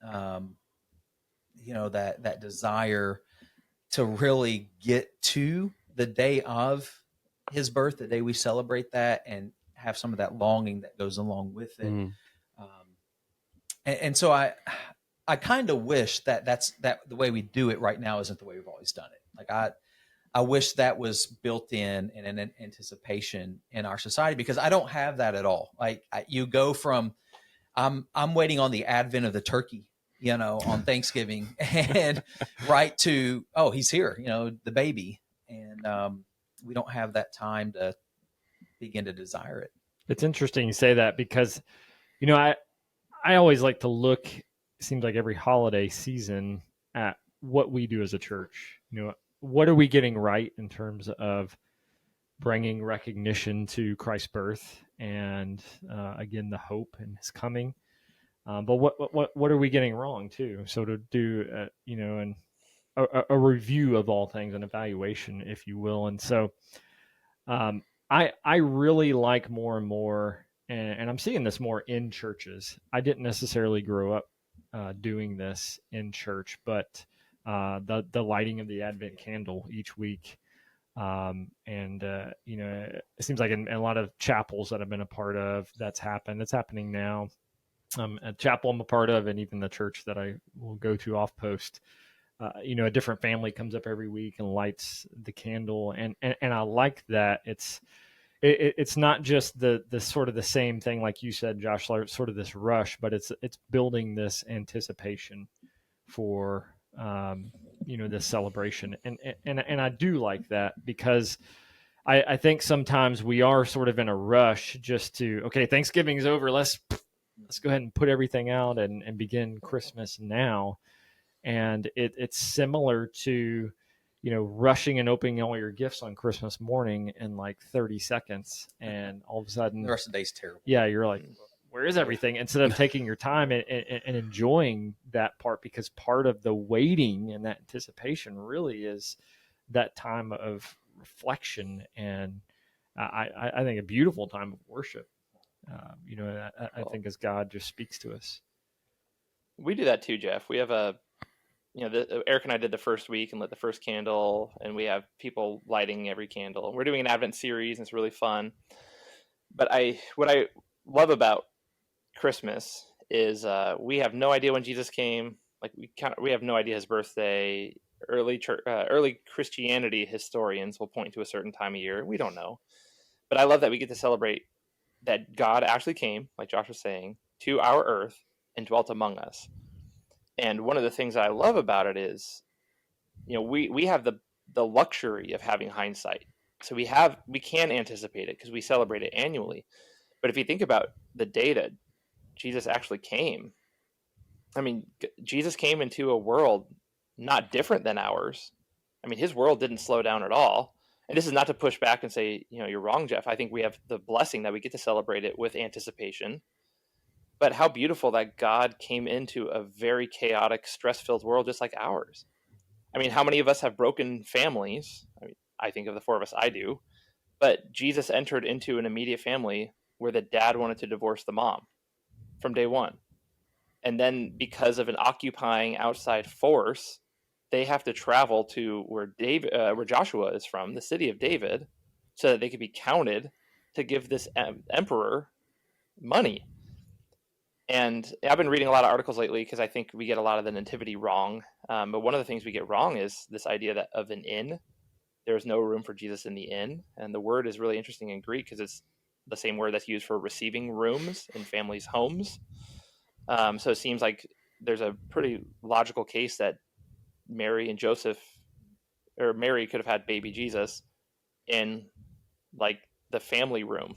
Speaker 2: you know, that desire to really get to the day of his birth, the day we celebrate that, and have some of that longing that goes along with it. And so I kind of wish that the way we do it right now isn't the way we've always done it. Like I wish that was built in an anticipation in our society, because I don't have that at all. Like you go from, I'm waiting on the advent of the turkey, on Thanksgiving, and right to, oh, he's here, the baby. And we don't have that time to begin to desire it.
Speaker 1: It's interesting you say that, because, I always like to look, it seems like every holiday season, at what we do as a church. What are we getting right in terms of bringing recognition to Christ's birth and, again, the hope and his coming. But what are we getting wrong too? So to do, a review of all things, an evaluation, if you will. And so I really like more and more, and I'm seeing this more in churches. I didn't necessarily grow up doing this in church, but the lighting of the Advent candle each week. It seems like in a lot of chapels that I've been a part of, that's happened. It's happening now. A chapel I'm a part of, and even the church that I will go to off post, a different family comes up every week and lights the candle. And I like that. It's not just the sort of the same thing, like you said, Josh, sort of this rush, but it's building this anticipation for, this celebration. And I do like that, because I think sometimes we are sort of in a rush just to, okay, Thanksgiving's over. Let's go ahead and put everything out and begin Christmas now. And it's similar to, rushing and opening all your gifts on Christmas morning in like 30 seconds. And all of a sudden,
Speaker 2: the rest of the day's terrible.
Speaker 1: Yeah, you're like, where is everything? Instead of taking your time and enjoying that part, because part of the waiting and that anticipation really is that time of reflection and I think a beautiful time of worship. I think as God just speaks to us.
Speaker 5: We do that too, Jeff. We have Eric and I did the first week and lit the first candle, and we have people lighting every candle. We're doing an Advent series, and it's really fun. But what I love about Christmas is we have no idea when Jesus came. Like we have no idea his birthday. Early Christianity historians will point to a certain time of year. We don't know. But I love that we get to celebrate that God actually came, like Josh was saying, to our earth and dwelt among us. And one of the things that I love about it is, we have the luxury of having hindsight. So we can anticipate it because we celebrate it annually. But if you think about the day that Jesus actually came, I mean, Jesus came into a world not different than ours. I mean, his world didn't slow down at all. And this is not to push back and say, you're wrong, Jeff. I think we have the blessing that we get to celebrate it with anticipation. But how beautiful that God came into a very chaotic, stress-filled world just like ours. I mean, how many of us have broken families? I mean, I think of the four of us, I do. But Jesus entered into an immediate family where the dad wanted to divorce the mom from day one. And then because of an occupying outside force, they have to travel to where Joshua is from, the city of David, so that they could be counted to give this emperor money. And I've been reading a lot of articles lately because I think we get a lot of the nativity wrong. But one of the things we get wrong is this idea of an inn. There's no room for Jesus in the inn. And the word is really interesting in Greek because it's the same word that's used for receiving rooms in families' homes. So it seems like there's a pretty logical case that Mary and Joseph, or Mary could have had baby Jesus in like the family room,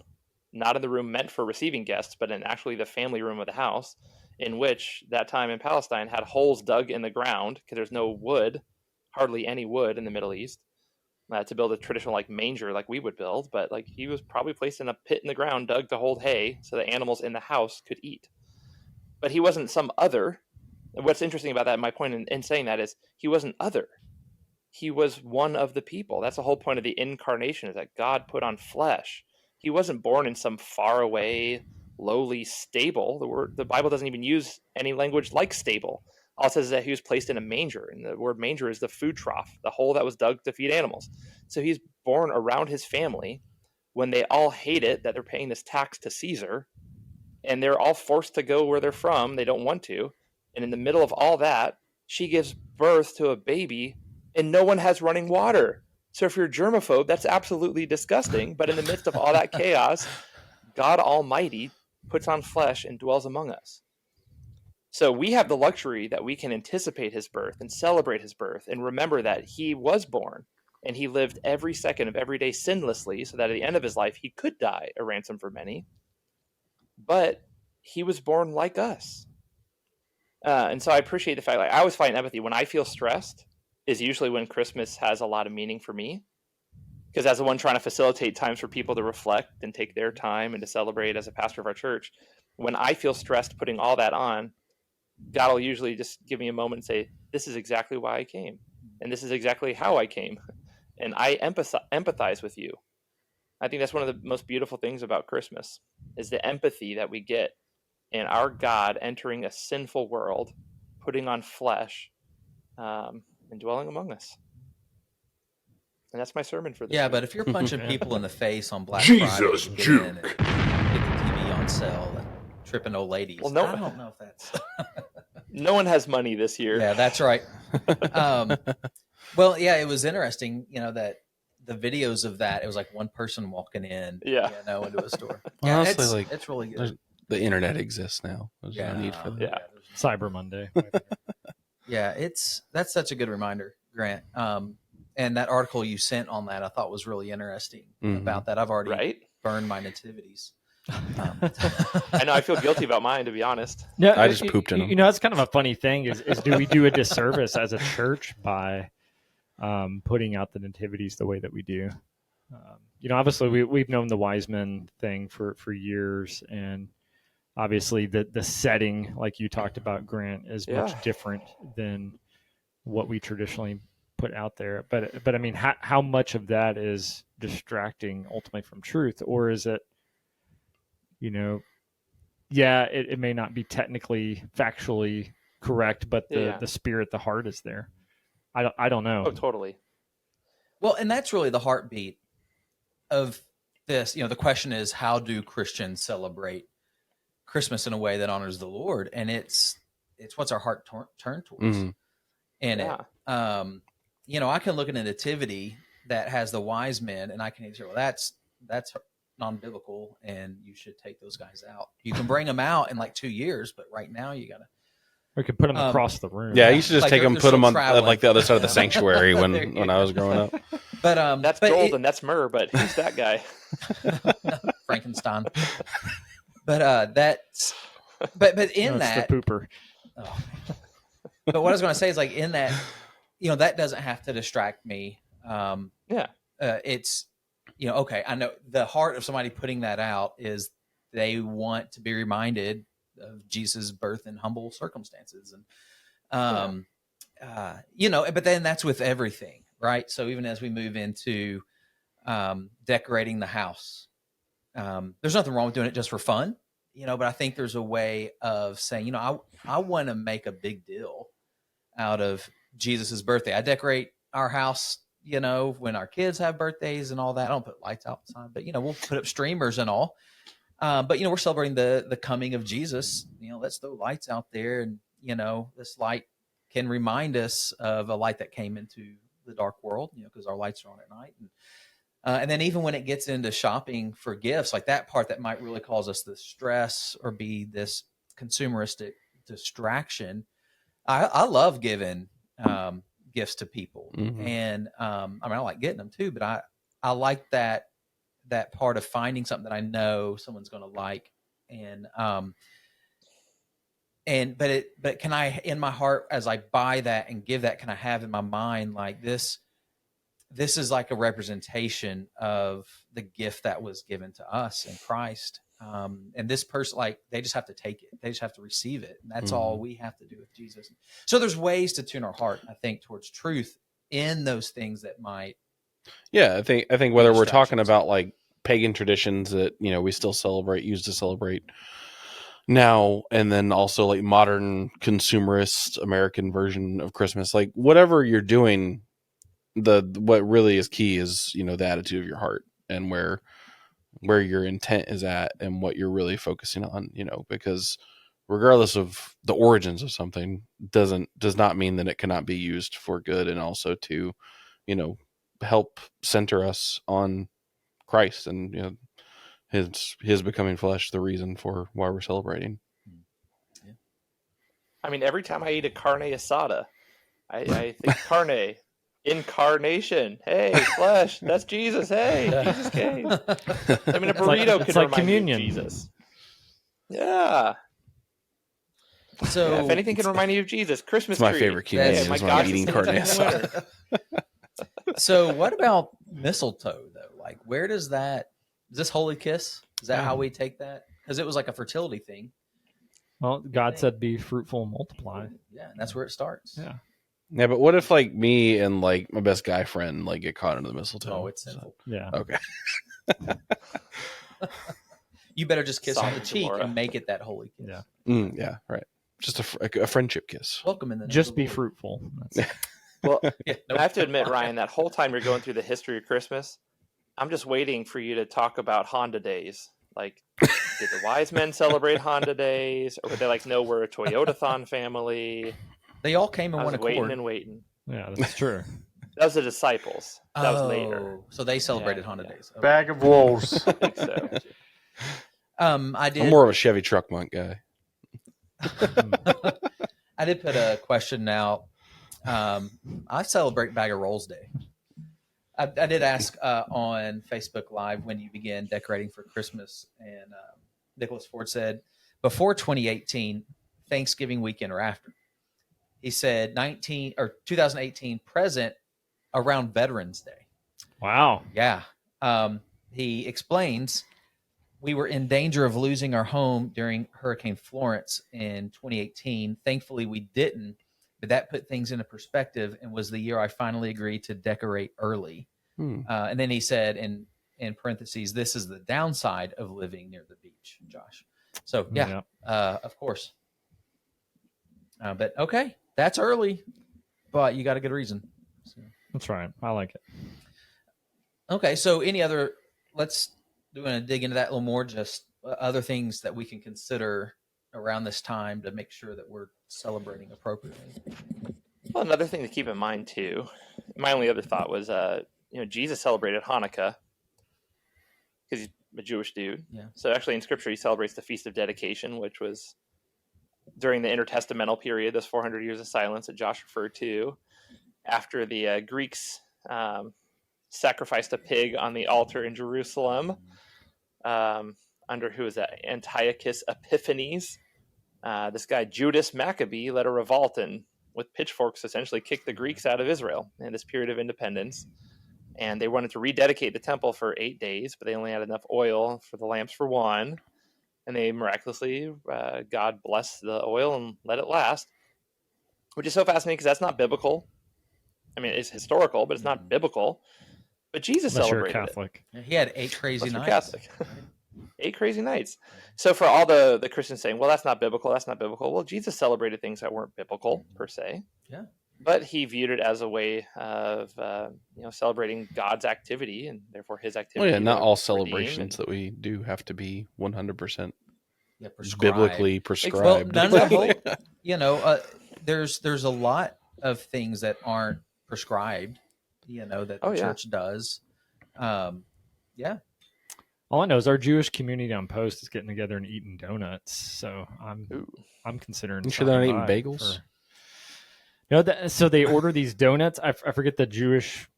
Speaker 5: not in the room meant for receiving guests, but in actually the family room of the house, in which that time in Palestine had holes dug in the ground because there's no wood, hardly any wood in the Middle East, to build a traditional like manger like we would build. But like he was probably placed in a pit in the ground dug to hold hay so the animals in the house could eat. But he wasn't some other. What's interesting about that, my point in saying that is he wasn't other. He was one of the people. That's the whole point of the incarnation, is that God put on flesh. He wasn't born in some faraway, lowly stable. The Bible doesn't even use any language like stable. All it says is that he was placed in a manger, and the word manger is the food trough, the hole that was dug to feed animals. So he's born around his family when they all hate it that they're paying this tax to Caesar, and they're all forced to go where they're from. They don't want to. And in the middle of all that, she gives birth to a baby and no one has running water. So if you're a germaphobe, that's absolutely disgusting. But in the midst of all that chaos, God Almighty puts on flesh and dwells among us. So we have the luxury that we can anticipate his birth and celebrate his birth and remember that he was born and he lived every second of every day sinlessly so that at the end of his life, he could die a ransom for many. But he was born like us. And so I appreciate the fact, like, I always find empathy when I feel stressed is usually when Christmas has a lot of meaning for me. Because as the one trying to facilitate times for people to reflect and take their time and to celebrate as a pastor of our church, when I feel stressed putting all that on, God will usually just give me a moment and say, this is exactly why I came. And this is exactly how I came. And I empathize with you. I think that's one of the most beautiful things about Christmas is the empathy that we get in our God entering a sinful world, putting on flesh, and dwelling among us. And that's my sermon for this
Speaker 2: Yeah,
Speaker 5: week.
Speaker 2: but if you're punching people in the face on Black Friday,
Speaker 6: Jesus,
Speaker 2: and
Speaker 6: Juke.
Speaker 2: get the TV on sale and tripping old ladies,
Speaker 5: Well, no-
Speaker 2: I don't know if that's.
Speaker 5: No one has money this year.
Speaker 2: Yeah, that's right. Well, yeah, it was interesting, that the videos of that, it was like one person walking in,
Speaker 5: Yeah.
Speaker 2: into a store.
Speaker 4: Well,
Speaker 2: Yeah,
Speaker 4: honestly,
Speaker 2: it's,
Speaker 4: like,
Speaker 2: it's really good.
Speaker 4: there's- the internet exists now. There's no need for that.
Speaker 5: Yeah.
Speaker 1: Cyber Monday.
Speaker 2: Yeah, that's such a good reminder, Grant. And that article you sent on that, I thought was really interesting
Speaker 4: Mhm.
Speaker 2: about that. I've already
Speaker 5: Right?
Speaker 2: burned my nativities.
Speaker 5: I know. I feel guilty about mine, to be honest.
Speaker 1: Yeah,
Speaker 4: I just pooped in them.
Speaker 1: That's kind of a funny thing is do we do a disservice as a church by putting out the nativities the way that we do? Obviously we've known the wise men thing for years, and obviously the setting, like you talked about, Grant, is much different than what we traditionally put out there. But I mean, how much of that is distracting ultimately from truth, or is it, it may not be technically factually correct, but the spirit, the heart is there. I don't know.
Speaker 5: Oh, totally.
Speaker 2: Well, and that's really the heartbeat of this. The question is, how do Christians celebrate Christmas in a way that honors the Lord? And it's what's our heart turned towards.
Speaker 4: Mhm.
Speaker 2: And
Speaker 5: Yeah.
Speaker 2: I can look at a nativity that has the wise men, and I can say, well, that's non-biblical, and you should take those guys out. You can bring them out in like 2 years, but right now you got to.
Speaker 1: We could put them across the room.
Speaker 4: Yeah, you should just
Speaker 2: Like
Speaker 4: take them,
Speaker 2: they're
Speaker 4: put them
Speaker 2: still
Speaker 4: on
Speaker 2: traveling.
Speaker 4: like the other side of the
Speaker 2: Yeah.
Speaker 4: sanctuary
Speaker 2: There
Speaker 4: when
Speaker 2: you
Speaker 4: I was growing up.
Speaker 2: But
Speaker 5: That's gold and that's myrrh, but who's that guy?
Speaker 2: Frankenstein. But that's but in
Speaker 1: No, it's
Speaker 2: that
Speaker 1: the pooper.
Speaker 2: oh. But what I was going to say is, like, in that, that doesn't have to distract me. It's okay, I know the heart of somebody putting that out is they want to be reminded of Jesus' birth in humble circumstances, and but then that's with everything, right? So even as we move into decorating the house, there's nothing wrong with doing it just for fun, but I think there's a way of saying, I want to make a big deal out of Jesus's birthday. I decorate our house, when our kids have birthdays and all that. I don't put lights outside, but we'll put up streamers and all. But we're celebrating the coming of Jesus. Let's throw lights out there, and this light can remind us of a light that came into the dark world. Because our lights are on at night, and then even when it gets into shopping for gifts, like that part that might really cause us the stress or be this consumeristic distraction. I love giving gifts to people,
Speaker 4: Mhm.
Speaker 2: and I like getting them too. But I like that part of finding something that I know someone's going to like, but can I, in my heart, as I buy that and give that, can I have in my mind like this is like a representation of the gift that was given to us in Christ. And this person, like, they just have to take it. They just have to receive it. And that's all we have to do with Jesus. So there's ways to tune our heart, I think, towards truth in those things that might.
Speaker 4: Yeah, I think whether we're talking
Speaker 2: Distractions.
Speaker 4: about like pagan traditions that we still used to celebrate now, and then also like modern consumerist American version of Christmas, like whatever you're doing, what really is key is the attitude of your heart and where your intent is at and what you're really focusing on, because regardless of the origins of something, does not mean that it cannot be used for good, and also to, help center us on Christ and his becoming flesh, the reason for why we're celebrating.
Speaker 5: I mean, every time I eat a carne asada, I think carne, incarnation. Hey, flesh, that's Jesus. Hey, Jesus came. I mean, a burrito could
Speaker 1: like
Speaker 5: remind
Speaker 1: communion.
Speaker 5: you of Jesus. Yeah.
Speaker 2: So
Speaker 5: Yeah, if anything can remind you of Jesus, Christmas
Speaker 4: It's my
Speaker 5: tree.
Speaker 4: favorite communion
Speaker 5: Hey, my
Speaker 4: is when I'm
Speaker 5: gosh,
Speaker 4: eating
Speaker 5: it's
Speaker 4: carne
Speaker 5: in the
Speaker 4: asada.
Speaker 5: winter.
Speaker 2: So what about mistletoe though? Like, where does that? Is this holy kiss? Is that how we take that? Because it was like a fertility thing.
Speaker 1: Well, God said, "Be fruitful and multiply."
Speaker 2: Yeah, and that's where it starts.
Speaker 1: Yeah.
Speaker 4: Yeah, but what if like me and like my best guy friend like get caught under the mistletoe?
Speaker 2: Oh, it's sinful.
Speaker 1: Yeah.
Speaker 4: Okay.
Speaker 2: You better just kiss on
Speaker 5: Sodom
Speaker 2: the
Speaker 5: and
Speaker 2: cheek
Speaker 5: Gomorrah.
Speaker 2: and make it that holy kiss.
Speaker 1: Yeah.
Speaker 4: Yeah, right. Just a friendship kiss.
Speaker 2: Welcome in the name
Speaker 1: Just
Speaker 2: of the
Speaker 1: be
Speaker 2: Lord.
Speaker 1: fruitful. That's,
Speaker 5: Well,
Speaker 2: Yeah,
Speaker 5: and I have to admit, Ryan, that whole time you're going through the history of Christmas, I'm just waiting for you to talk about Honda days. Like, did the wise men celebrate Honda days, or were they like, no, we're a Toyota-thon family?
Speaker 2: They all came in
Speaker 5: I
Speaker 2: one
Speaker 5: was waiting
Speaker 2: accord.
Speaker 5: and waiting.
Speaker 1: yeah, that's true.
Speaker 5: That was the disciples. That was later.
Speaker 2: So they celebrated
Speaker 5: Yeah,
Speaker 2: Honda
Speaker 5: yeah.
Speaker 2: days. Okay.
Speaker 6: Bag of wolves.
Speaker 5: I think so.
Speaker 2: I did.
Speaker 4: I'm more of a Chevy truck monk guy.
Speaker 2: I did put a question out. I celebrate Bag of Rolls Day. I did ask on Facebook Live when you begin decorating for Christmas, and Nicholas Ford said before 2018 Thanksgiving weekend or after. He said 2018 present around Veterans Day.
Speaker 1: Wow.
Speaker 2: Yeah. He explains we were in danger of losing our home during Hurricane Florence in 2018. Thankfully, we didn't, but that put things into perspective and was the year I finally agreed to decorate early. And then he said in parentheses, this is the downside of living near the beach, Josh. So, yeah. Of course. But okay, that's early, but you got a good reason. So.
Speaker 1: That's right. I like it.
Speaker 2: Okay, so let's dig into that a little more, just other things that we can consider around this time to make sure that we're celebrating appropriately.
Speaker 5: Well, another thing to keep in mind too, my only other thought was, Jesus celebrated Hanukkah because he's a Jewish dude.
Speaker 2: Yeah.
Speaker 5: So actually in Scripture, he celebrates the Feast of Dedication, which was during the intertestamental period, those 400 years of silence that Josh referred to, after the Greeks sacrificed a pig on the altar in Jerusalem. Under who is that? Antiochus Epiphanes. This guy Judas Maccabee led a revolt and with pitchforks essentially kicked the Greeks out of Israel in this period of independence. And they wanted to rededicate the temple for 8 days, but they only had enough oil for the lamps for one. And they miraculously, God blessed the oil and let it last, which is so fascinating because that's not biblical. I mean, it's historical, but it's not biblical. But Jesus
Speaker 1: Unless you're a
Speaker 5: celebrated
Speaker 1: Catholic.
Speaker 2: He had 8 crazy
Speaker 5: Unless you're
Speaker 2: nights.
Speaker 5: Catholic. 8 crazy nights. So for all the Christians saying, well, that's not biblical, well, Jesus celebrated things that weren't biblical per se.
Speaker 2: Yeah.
Speaker 5: But he viewed it as a way of celebrating God's activity and therefore his activity.
Speaker 4: Well, yeah, not all
Speaker 5: to
Speaker 4: celebrations
Speaker 5: redeem
Speaker 4: that we do have to be 100%
Speaker 2: Yeah, prescribed.
Speaker 4: biblically
Speaker 2: Well,
Speaker 4: prescribed.
Speaker 2: none of the there's a lot of things that aren't prescribed, that the church does. Yeah.
Speaker 1: All I know is our Jewish community on Post is getting together and eating donuts. So I'm considering.
Speaker 4: You sure they're not eating
Speaker 1: stopping by
Speaker 4: bagels?
Speaker 1: So they order these donuts. I forget the Jewish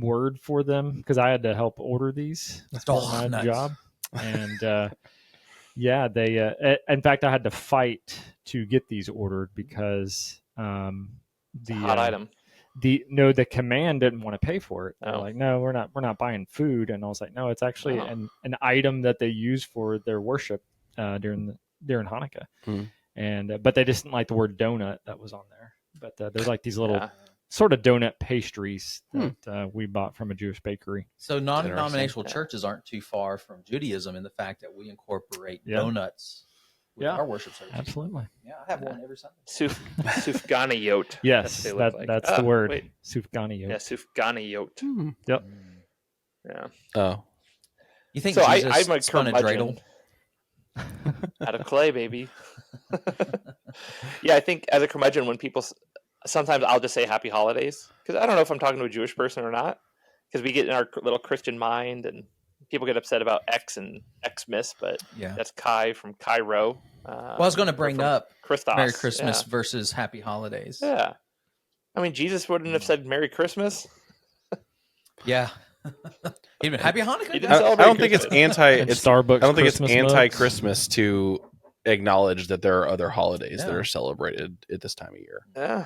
Speaker 1: word for them because I had to help order these. That's part of my
Speaker 2: Nice.
Speaker 1: job. And they. In fact, I had to fight to get these ordered because
Speaker 5: It's a hot item.
Speaker 1: The command didn't want to pay for it. They're
Speaker 5: Oh.
Speaker 1: like, no, we're not buying food. And I was like, no, it's actually an item that they use for their worship during Hanukkah. And but they just didn't like the word donut that was on there. But there's like these little sort of donut pastries that we bought from a Jewish bakery.
Speaker 2: So non-denominational churches aren't too far from Judaism in the fact that we incorporate donuts with our worship service.
Speaker 1: Absolutely.
Speaker 2: Yeah, I have one every Sunday.
Speaker 5: Sufganiyot.
Speaker 1: Yes, that's the word.
Speaker 5: Wait.
Speaker 1: Sufganiyot.
Speaker 5: Yeah, Sufganiyot.
Speaker 1: Yep.
Speaker 5: Yeah.
Speaker 4: Oh,
Speaker 2: You think
Speaker 5: So
Speaker 2: Jesus
Speaker 5: I'm a
Speaker 2: spun a dreidel?
Speaker 5: curmudgeon. Out of clay, baby. Yeah, I think as a curmudgeon, when people sometimes I'll just say Happy Holidays because I don't know if I'm talking to a Jewish person or not because we get in our little Christian mind and people get upset about X and Xmas, but
Speaker 2: Yeah.
Speaker 5: that's Kai from Cairo.
Speaker 2: Well, I was going to bring up
Speaker 5: Christos.
Speaker 2: Merry Christmas versus Happy Holidays.
Speaker 5: Yeah. I mean, Jesus wouldn't have said Merry Christmas.
Speaker 2: Yeah. Even Happy Hanukkah.
Speaker 5: He didn't
Speaker 2: guys?
Speaker 4: I
Speaker 5: celebrate
Speaker 4: don't think it's
Speaker 5: Christmas.
Speaker 4: anti.
Speaker 1: And
Speaker 4: It's,
Speaker 1: Starbucks
Speaker 4: I don't think it's
Speaker 1: Christmas mugs.
Speaker 4: anti-Christmas to acknowledge that there are other holidays that
Speaker 2: Yeah.
Speaker 4: are celebrated at this time of year.
Speaker 5: Yeah.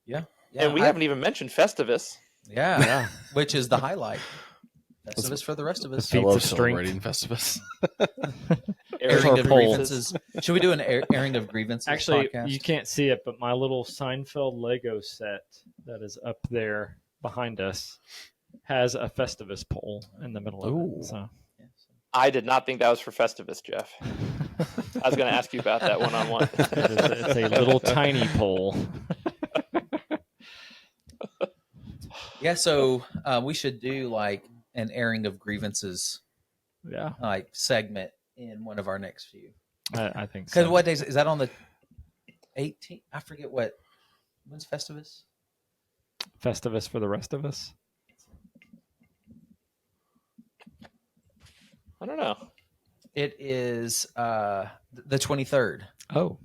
Speaker 2: Yeah.
Speaker 5: And we haven't even mentioned Festivus.
Speaker 2: Yeah. Which is the highlight. Festivus for the rest of us.
Speaker 4: I
Speaker 1: Feats
Speaker 4: love
Speaker 1: of strength.
Speaker 4: celebrating Festivus.
Speaker 2: Airing of
Speaker 1: poll.
Speaker 2: grievances. Should we do an airing of grievances
Speaker 1: Actually,
Speaker 2: podcast?
Speaker 1: you can't see it, but my little Seinfeld Lego set that is up there behind us has a Festivus pole in the middle of
Speaker 4: Ooh.
Speaker 1: it. So
Speaker 5: I did not think that was for Festivus, Jeff. I was going to ask you about that one-on-one.
Speaker 1: it's a little tiny pole.
Speaker 2: Yeah, so we should do like an airing of grievances
Speaker 1: Yeah,
Speaker 2: like segment in one of our next few.
Speaker 1: I think
Speaker 2: Because
Speaker 1: so.
Speaker 2: what days is that on the 18th? I forget when's Festivus?
Speaker 1: Festivus for the rest of us?
Speaker 5: I don't know.
Speaker 2: It is the 23rd.
Speaker 1: Oh,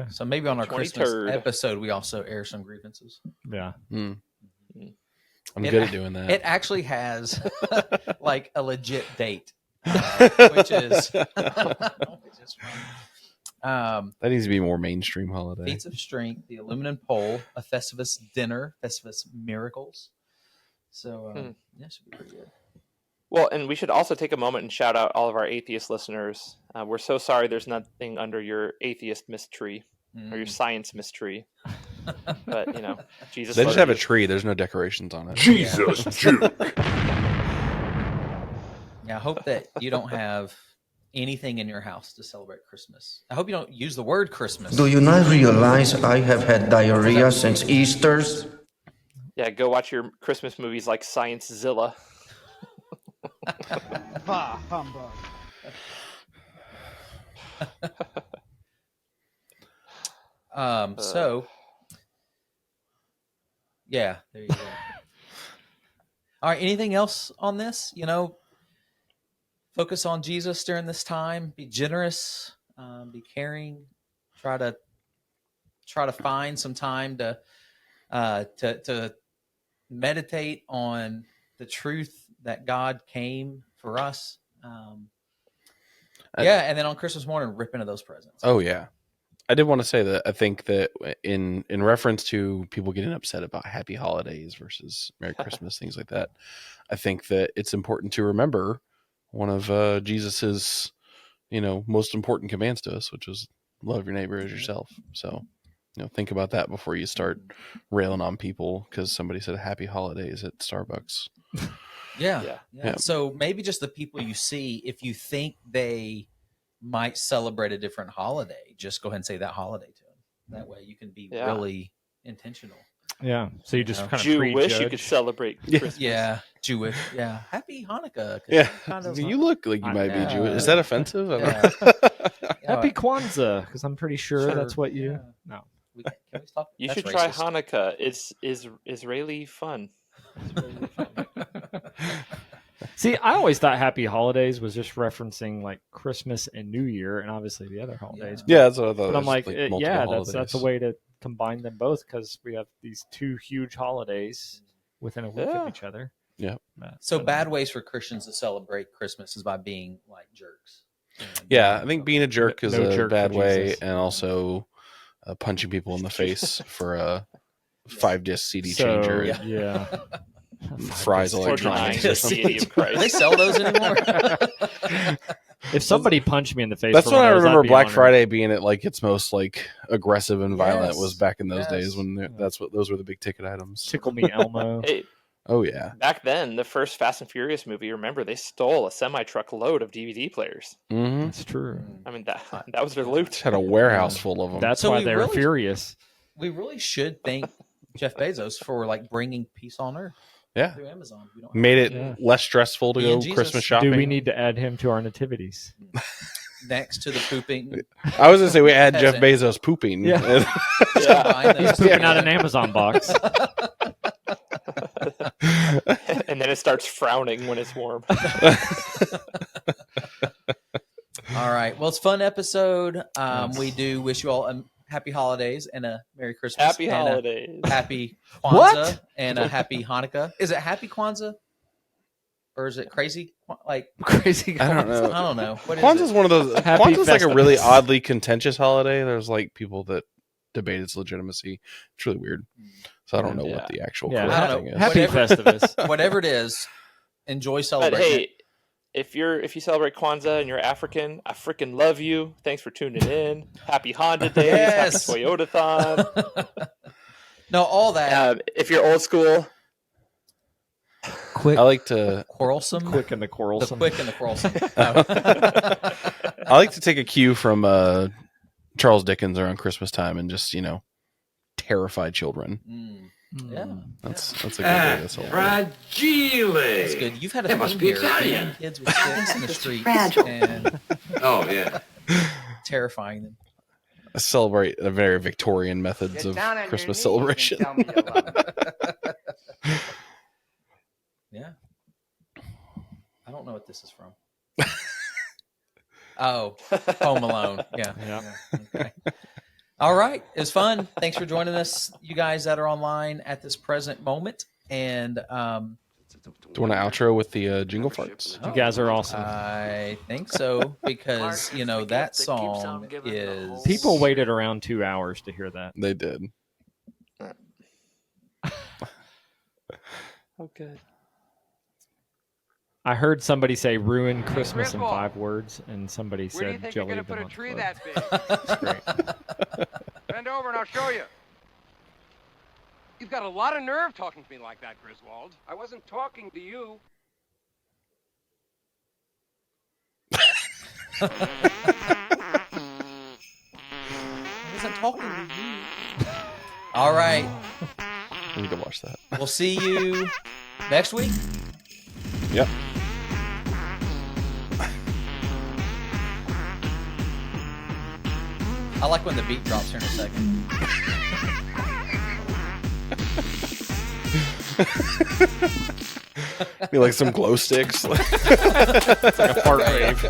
Speaker 2: So maybe on our Christmas
Speaker 5: 23rd.
Speaker 2: episode we also air some grievances.
Speaker 1: yeah.
Speaker 4: I'm
Speaker 2: It-
Speaker 4: good at doing that.
Speaker 2: It actually has like a legit date, which is fun.
Speaker 4: That needs to be a more mainstream holiday.
Speaker 2: Feats of Strength, the Aluminum Pole, a Festivus dinner, Festivus Miracles. So yeah, should be pretty good.
Speaker 5: Well, and we should also take a moment and shout out all of our atheist listeners. We're so sorry there's nothing under your atheist mystery or your science mystery. But, you know, Jesus.
Speaker 4: They just
Speaker 5: loves
Speaker 4: have a
Speaker 5: you.
Speaker 4: tree. There's no decorations on it.
Speaker 6: Jesus, Juke.
Speaker 2: Yeah, I hope that you don't have anything in your house to celebrate Christmas. I hope you don't use the word Christmas.
Speaker 7: Do you not realize I have had diarrhea since Easter's?
Speaker 5: Yeah, go watch your Christmas movies like Science Zilla.
Speaker 8: Bah, humbug.
Speaker 2: So yeah, there you go. All right, anything else on this? You know, focus on Jesus during this time. Be generous. Be caring. Try to find some time to meditate on the truth that God came for us. Yeah, and then on Christmas morning, rip into those presents.
Speaker 4: Oh yeah, I did want to say that I think that in reference to people getting upset about Happy Holidays versus Merry Christmas, things like that, I think that it's important to remember one of Jesus's, most important commands to us, which was love your neighbor as yourself. So, think about that before you start railing on people because somebody said Happy Holidays at Starbucks.
Speaker 2: Yeah.
Speaker 4: Yeah.
Speaker 2: So maybe just the people you see, if you think they might celebrate a different holiday, just go ahead and say that holiday to them. That way you can be really intentional.
Speaker 1: Yeah. So you just
Speaker 2: You know,
Speaker 1: kind of
Speaker 5: Jew wish you
Speaker 1: prejudge.
Speaker 5: could celebrate
Speaker 4: Yeah.
Speaker 5: Christmas.
Speaker 2: Yeah, Jewish. Yeah, happy Hanukkah. 'cause
Speaker 4: Yeah,
Speaker 2: kind of,
Speaker 4: you look like you might
Speaker 2: Yeah.
Speaker 4: be Jewish. Is that offensive?
Speaker 2: Yeah.
Speaker 1: Happy Kwanzaa, because I'm pretty sure
Speaker 2: Sure.
Speaker 1: that's what you.
Speaker 2: Yeah.
Speaker 1: No.
Speaker 2: Can we talk?
Speaker 5: You
Speaker 2: That's
Speaker 5: should try
Speaker 2: racist.
Speaker 5: Hanukkah. It's Israeli fun.
Speaker 1: See, I always thought Happy Holidays was just referencing like Christmas and New Year, and obviously the other holidays.
Speaker 4: Yeah, that's what I thought.
Speaker 1: But
Speaker 4: It
Speaker 1: I'm
Speaker 4: was
Speaker 1: like,
Speaker 4: multiple
Speaker 1: yeah, that's
Speaker 4: holidays.
Speaker 1: a way to combine them both because we have these two huge holidays within a week
Speaker 5: Yeah.
Speaker 1: of each other.
Speaker 4: Yeah.
Speaker 2: So bad ways for Christians to celebrate Christmas is by being like jerks.
Speaker 4: Yeah, I think being a jerk is
Speaker 1: No
Speaker 4: a
Speaker 1: jerk
Speaker 4: bad
Speaker 1: for
Speaker 4: way,
Speaker 1: Jesus.
Speaker 4: and also punching people in the face for a 5-disc CD
Speaker 1: So,
Speaker 4: changer.
Speaker 1: yeah.
Speaker 4: Fries
Speaker 5: Or denying
Speaker 4: electronics.
Speaker 5: the
Speaker 4: or something.
Speaker 5: deity of
Speaker 2: Do they
Speaker 5: Christ.
Speaker 2: sell those anymore?
Speaker 1: If somebody punched me in the face,
Speaker 4: That's
Speaker 1: for
Speaker 4: when
Speaker 1: one
Speaker 4: I
Speaker 1: of those, I'd
Speaker 4: remember
Speaker 1: be
Speaker 4: Black
Speaker 1: honored.
Speaker 4: Friday being at like its most like aggressive and violent
Speaker 2: Yes.
Speaker 4: was back in those
Speaker 2: Yes.
Speaker 4: days when those were the big ticket items.
Speaker 1: Tickle me Elmo.
Speaker 5: Hey,
Speaker 4: Oh yeah.
Speaker 5: back then, the first Fast and Furious movie, remember, they stole a semi-truck load of DVD players.
Speaker 4: Mm-hmm.
Speaker 1: That's true.
Speaker 5: I mean, that was their loot.
Speaker 4: Had a warehouse full of them.
Speaker 1: That's
Speaker 2: So
Speaker 1: why
Speaker 2: we
Speaker 1: they were
Speaker 2: really-
Speaker 1: furious.
Speaker 2: We really should thank Jeff Bezos for like bringing peace on earth
Speaker 4: Yeah.
Speaker 2: through Amazon. We don't
Speaker 4: Made it
Speaker 1: Yeah.
Speaker 4: less stressful to
Speaker 2: Me
Speaker 4: go
Speaker 2: and Jesus.
Speaker 4: Christmas
Speaker 2: Do
Speaker 4: shopping.
Speaker 1: Do we need to add him to our nativities?
Speaker 2: next to the pooping.
Speaker 4: I was gonna say we add Jeff
Speaker 2: Peasant.
Speaker 4: Bezos pooping.
Speaker 1: Yeah.
Speaker 2: Combine those
Speaker 1: He's pooping
Speaker 2: two
Speaker 1: out an
Speaker 2: together.
Speaker 1: Amazon box.
Speaker 5: And then it starts frowning when it's warm.
Speaker 2: All right. Well, it's a fun episode. We do wish you all a happy holidays and a Merry Christmas.
Speaker 5: Happy
Speaker 2: and
Speaker 5: holidays.
Speaker 2: A happy Kwanzaa
Speaker 1: What?
Speaker 2: and a happy Hanukkah. Is it Happy Kwanzaa? Or is it crazy? Like,
Speaker 1: Crazy.
Speaker 4: I don't know.
Speaker 2: I don't know. What is
Speaker 4: Kwanzaa's
Speaker 2: it?
Speaker 4: one of those.
Speaker 1: Happy
Speaker 4: Kwanzaa's like a really
Speaker 1: Festivus.
Speaker 4: oddly contentious holiday. There's like people that debate its legitimacy. It's really weird. So I don't know what the actual
Speaker 1: Yeah.
Speaker 4: correct
Speaker 2: I don't
Speaker 4: thing
Speaker 2: know.
Speaker 4: is.
Speaker 1: Happy
Speaker 2: Whatever.
Speaker 1: Festivus.
Speaker 2: Whatever it is, enjoy
Speaker 5: But
Speaker 2: celebrating.
Speaker 5: hey, if you celebrate Kwanzaa and you're African, I freaking love you. Thanks for tuning in. Happy Honda Days.
Speaker 2: Yes.
Speaker 5: Happy Toyota-thon.
Speaker 2: No, all that.
Speaker 5: If you're old school,
Speaker 1: Quick,
Speaker 4: I like to
Speaker 2: Quarrelsome.
Speaker 1: quick and the
Speaker 2: The
Speaker 1: quarrelsome.
Speaker 2: quick and the quarrelsome. No.
Speaker 4: I like to take a cue from Charles Dickens around Christmas time and just terrify children.
Speaker 2: Yeah.
Speaker 4: That's a good way to celebrate.
Speaker 2: That's good. You've had a theme here. Beating kids with sticks in the streets and
Speaker 6: Oh, yeah.
Speaker 2: terrifying them.
Speaker 4: I celebrate the very Victorian methods of Christmas celebration.
Speaker 2: Yeah. I don't know what this is from. Oh, Home Alone. Yeah.
Speaker 1: Yeah.
Speaker 2: Okay. All right. It was fun. Thanks for joining us, you guys that are online at this present moment. And
Speaker 4: Do you want to outro with the jingle farts?
Speaker 1: You guys are awesome.
Speaker 2: I think so because, that song is...
Speaker 1: People waited around 2 hours to hear that.
Speaker 4: They did.
Speaker 5: okay.
Speaker 8: I heard somebody say "ruin Christmas" in
Speaker 6: Griswold.
Speaker 8: 5 words, and somebody
Speaker 6: Where do you
Speaker 8: said
Speaker 6: think
Speaker 8: "Jelly
Speaker 6: you're
Speaker 8: of the
Speaker 6: going to put a
Speaker 8: Month
Speaker 6: tree
Speaker 8: Club."
Speaker 6: that big?
Speaker 8: That's great.
Speaker 6: Bend over and I'll show you. You've got a lot of nerve talking to me like that, Griswold. I wasn't talking to you.
Speaker 2: I wasn't talking to you. All right.
Speaker 4: We need to watch that.
Speaker 2: We'll see you next week.
Speaker 4: Yep.
Speaker 2: I like when the beat drops here in a second.
Speaker 4: Be like some glow sticks.
Speaker 1: It's like a fart wave.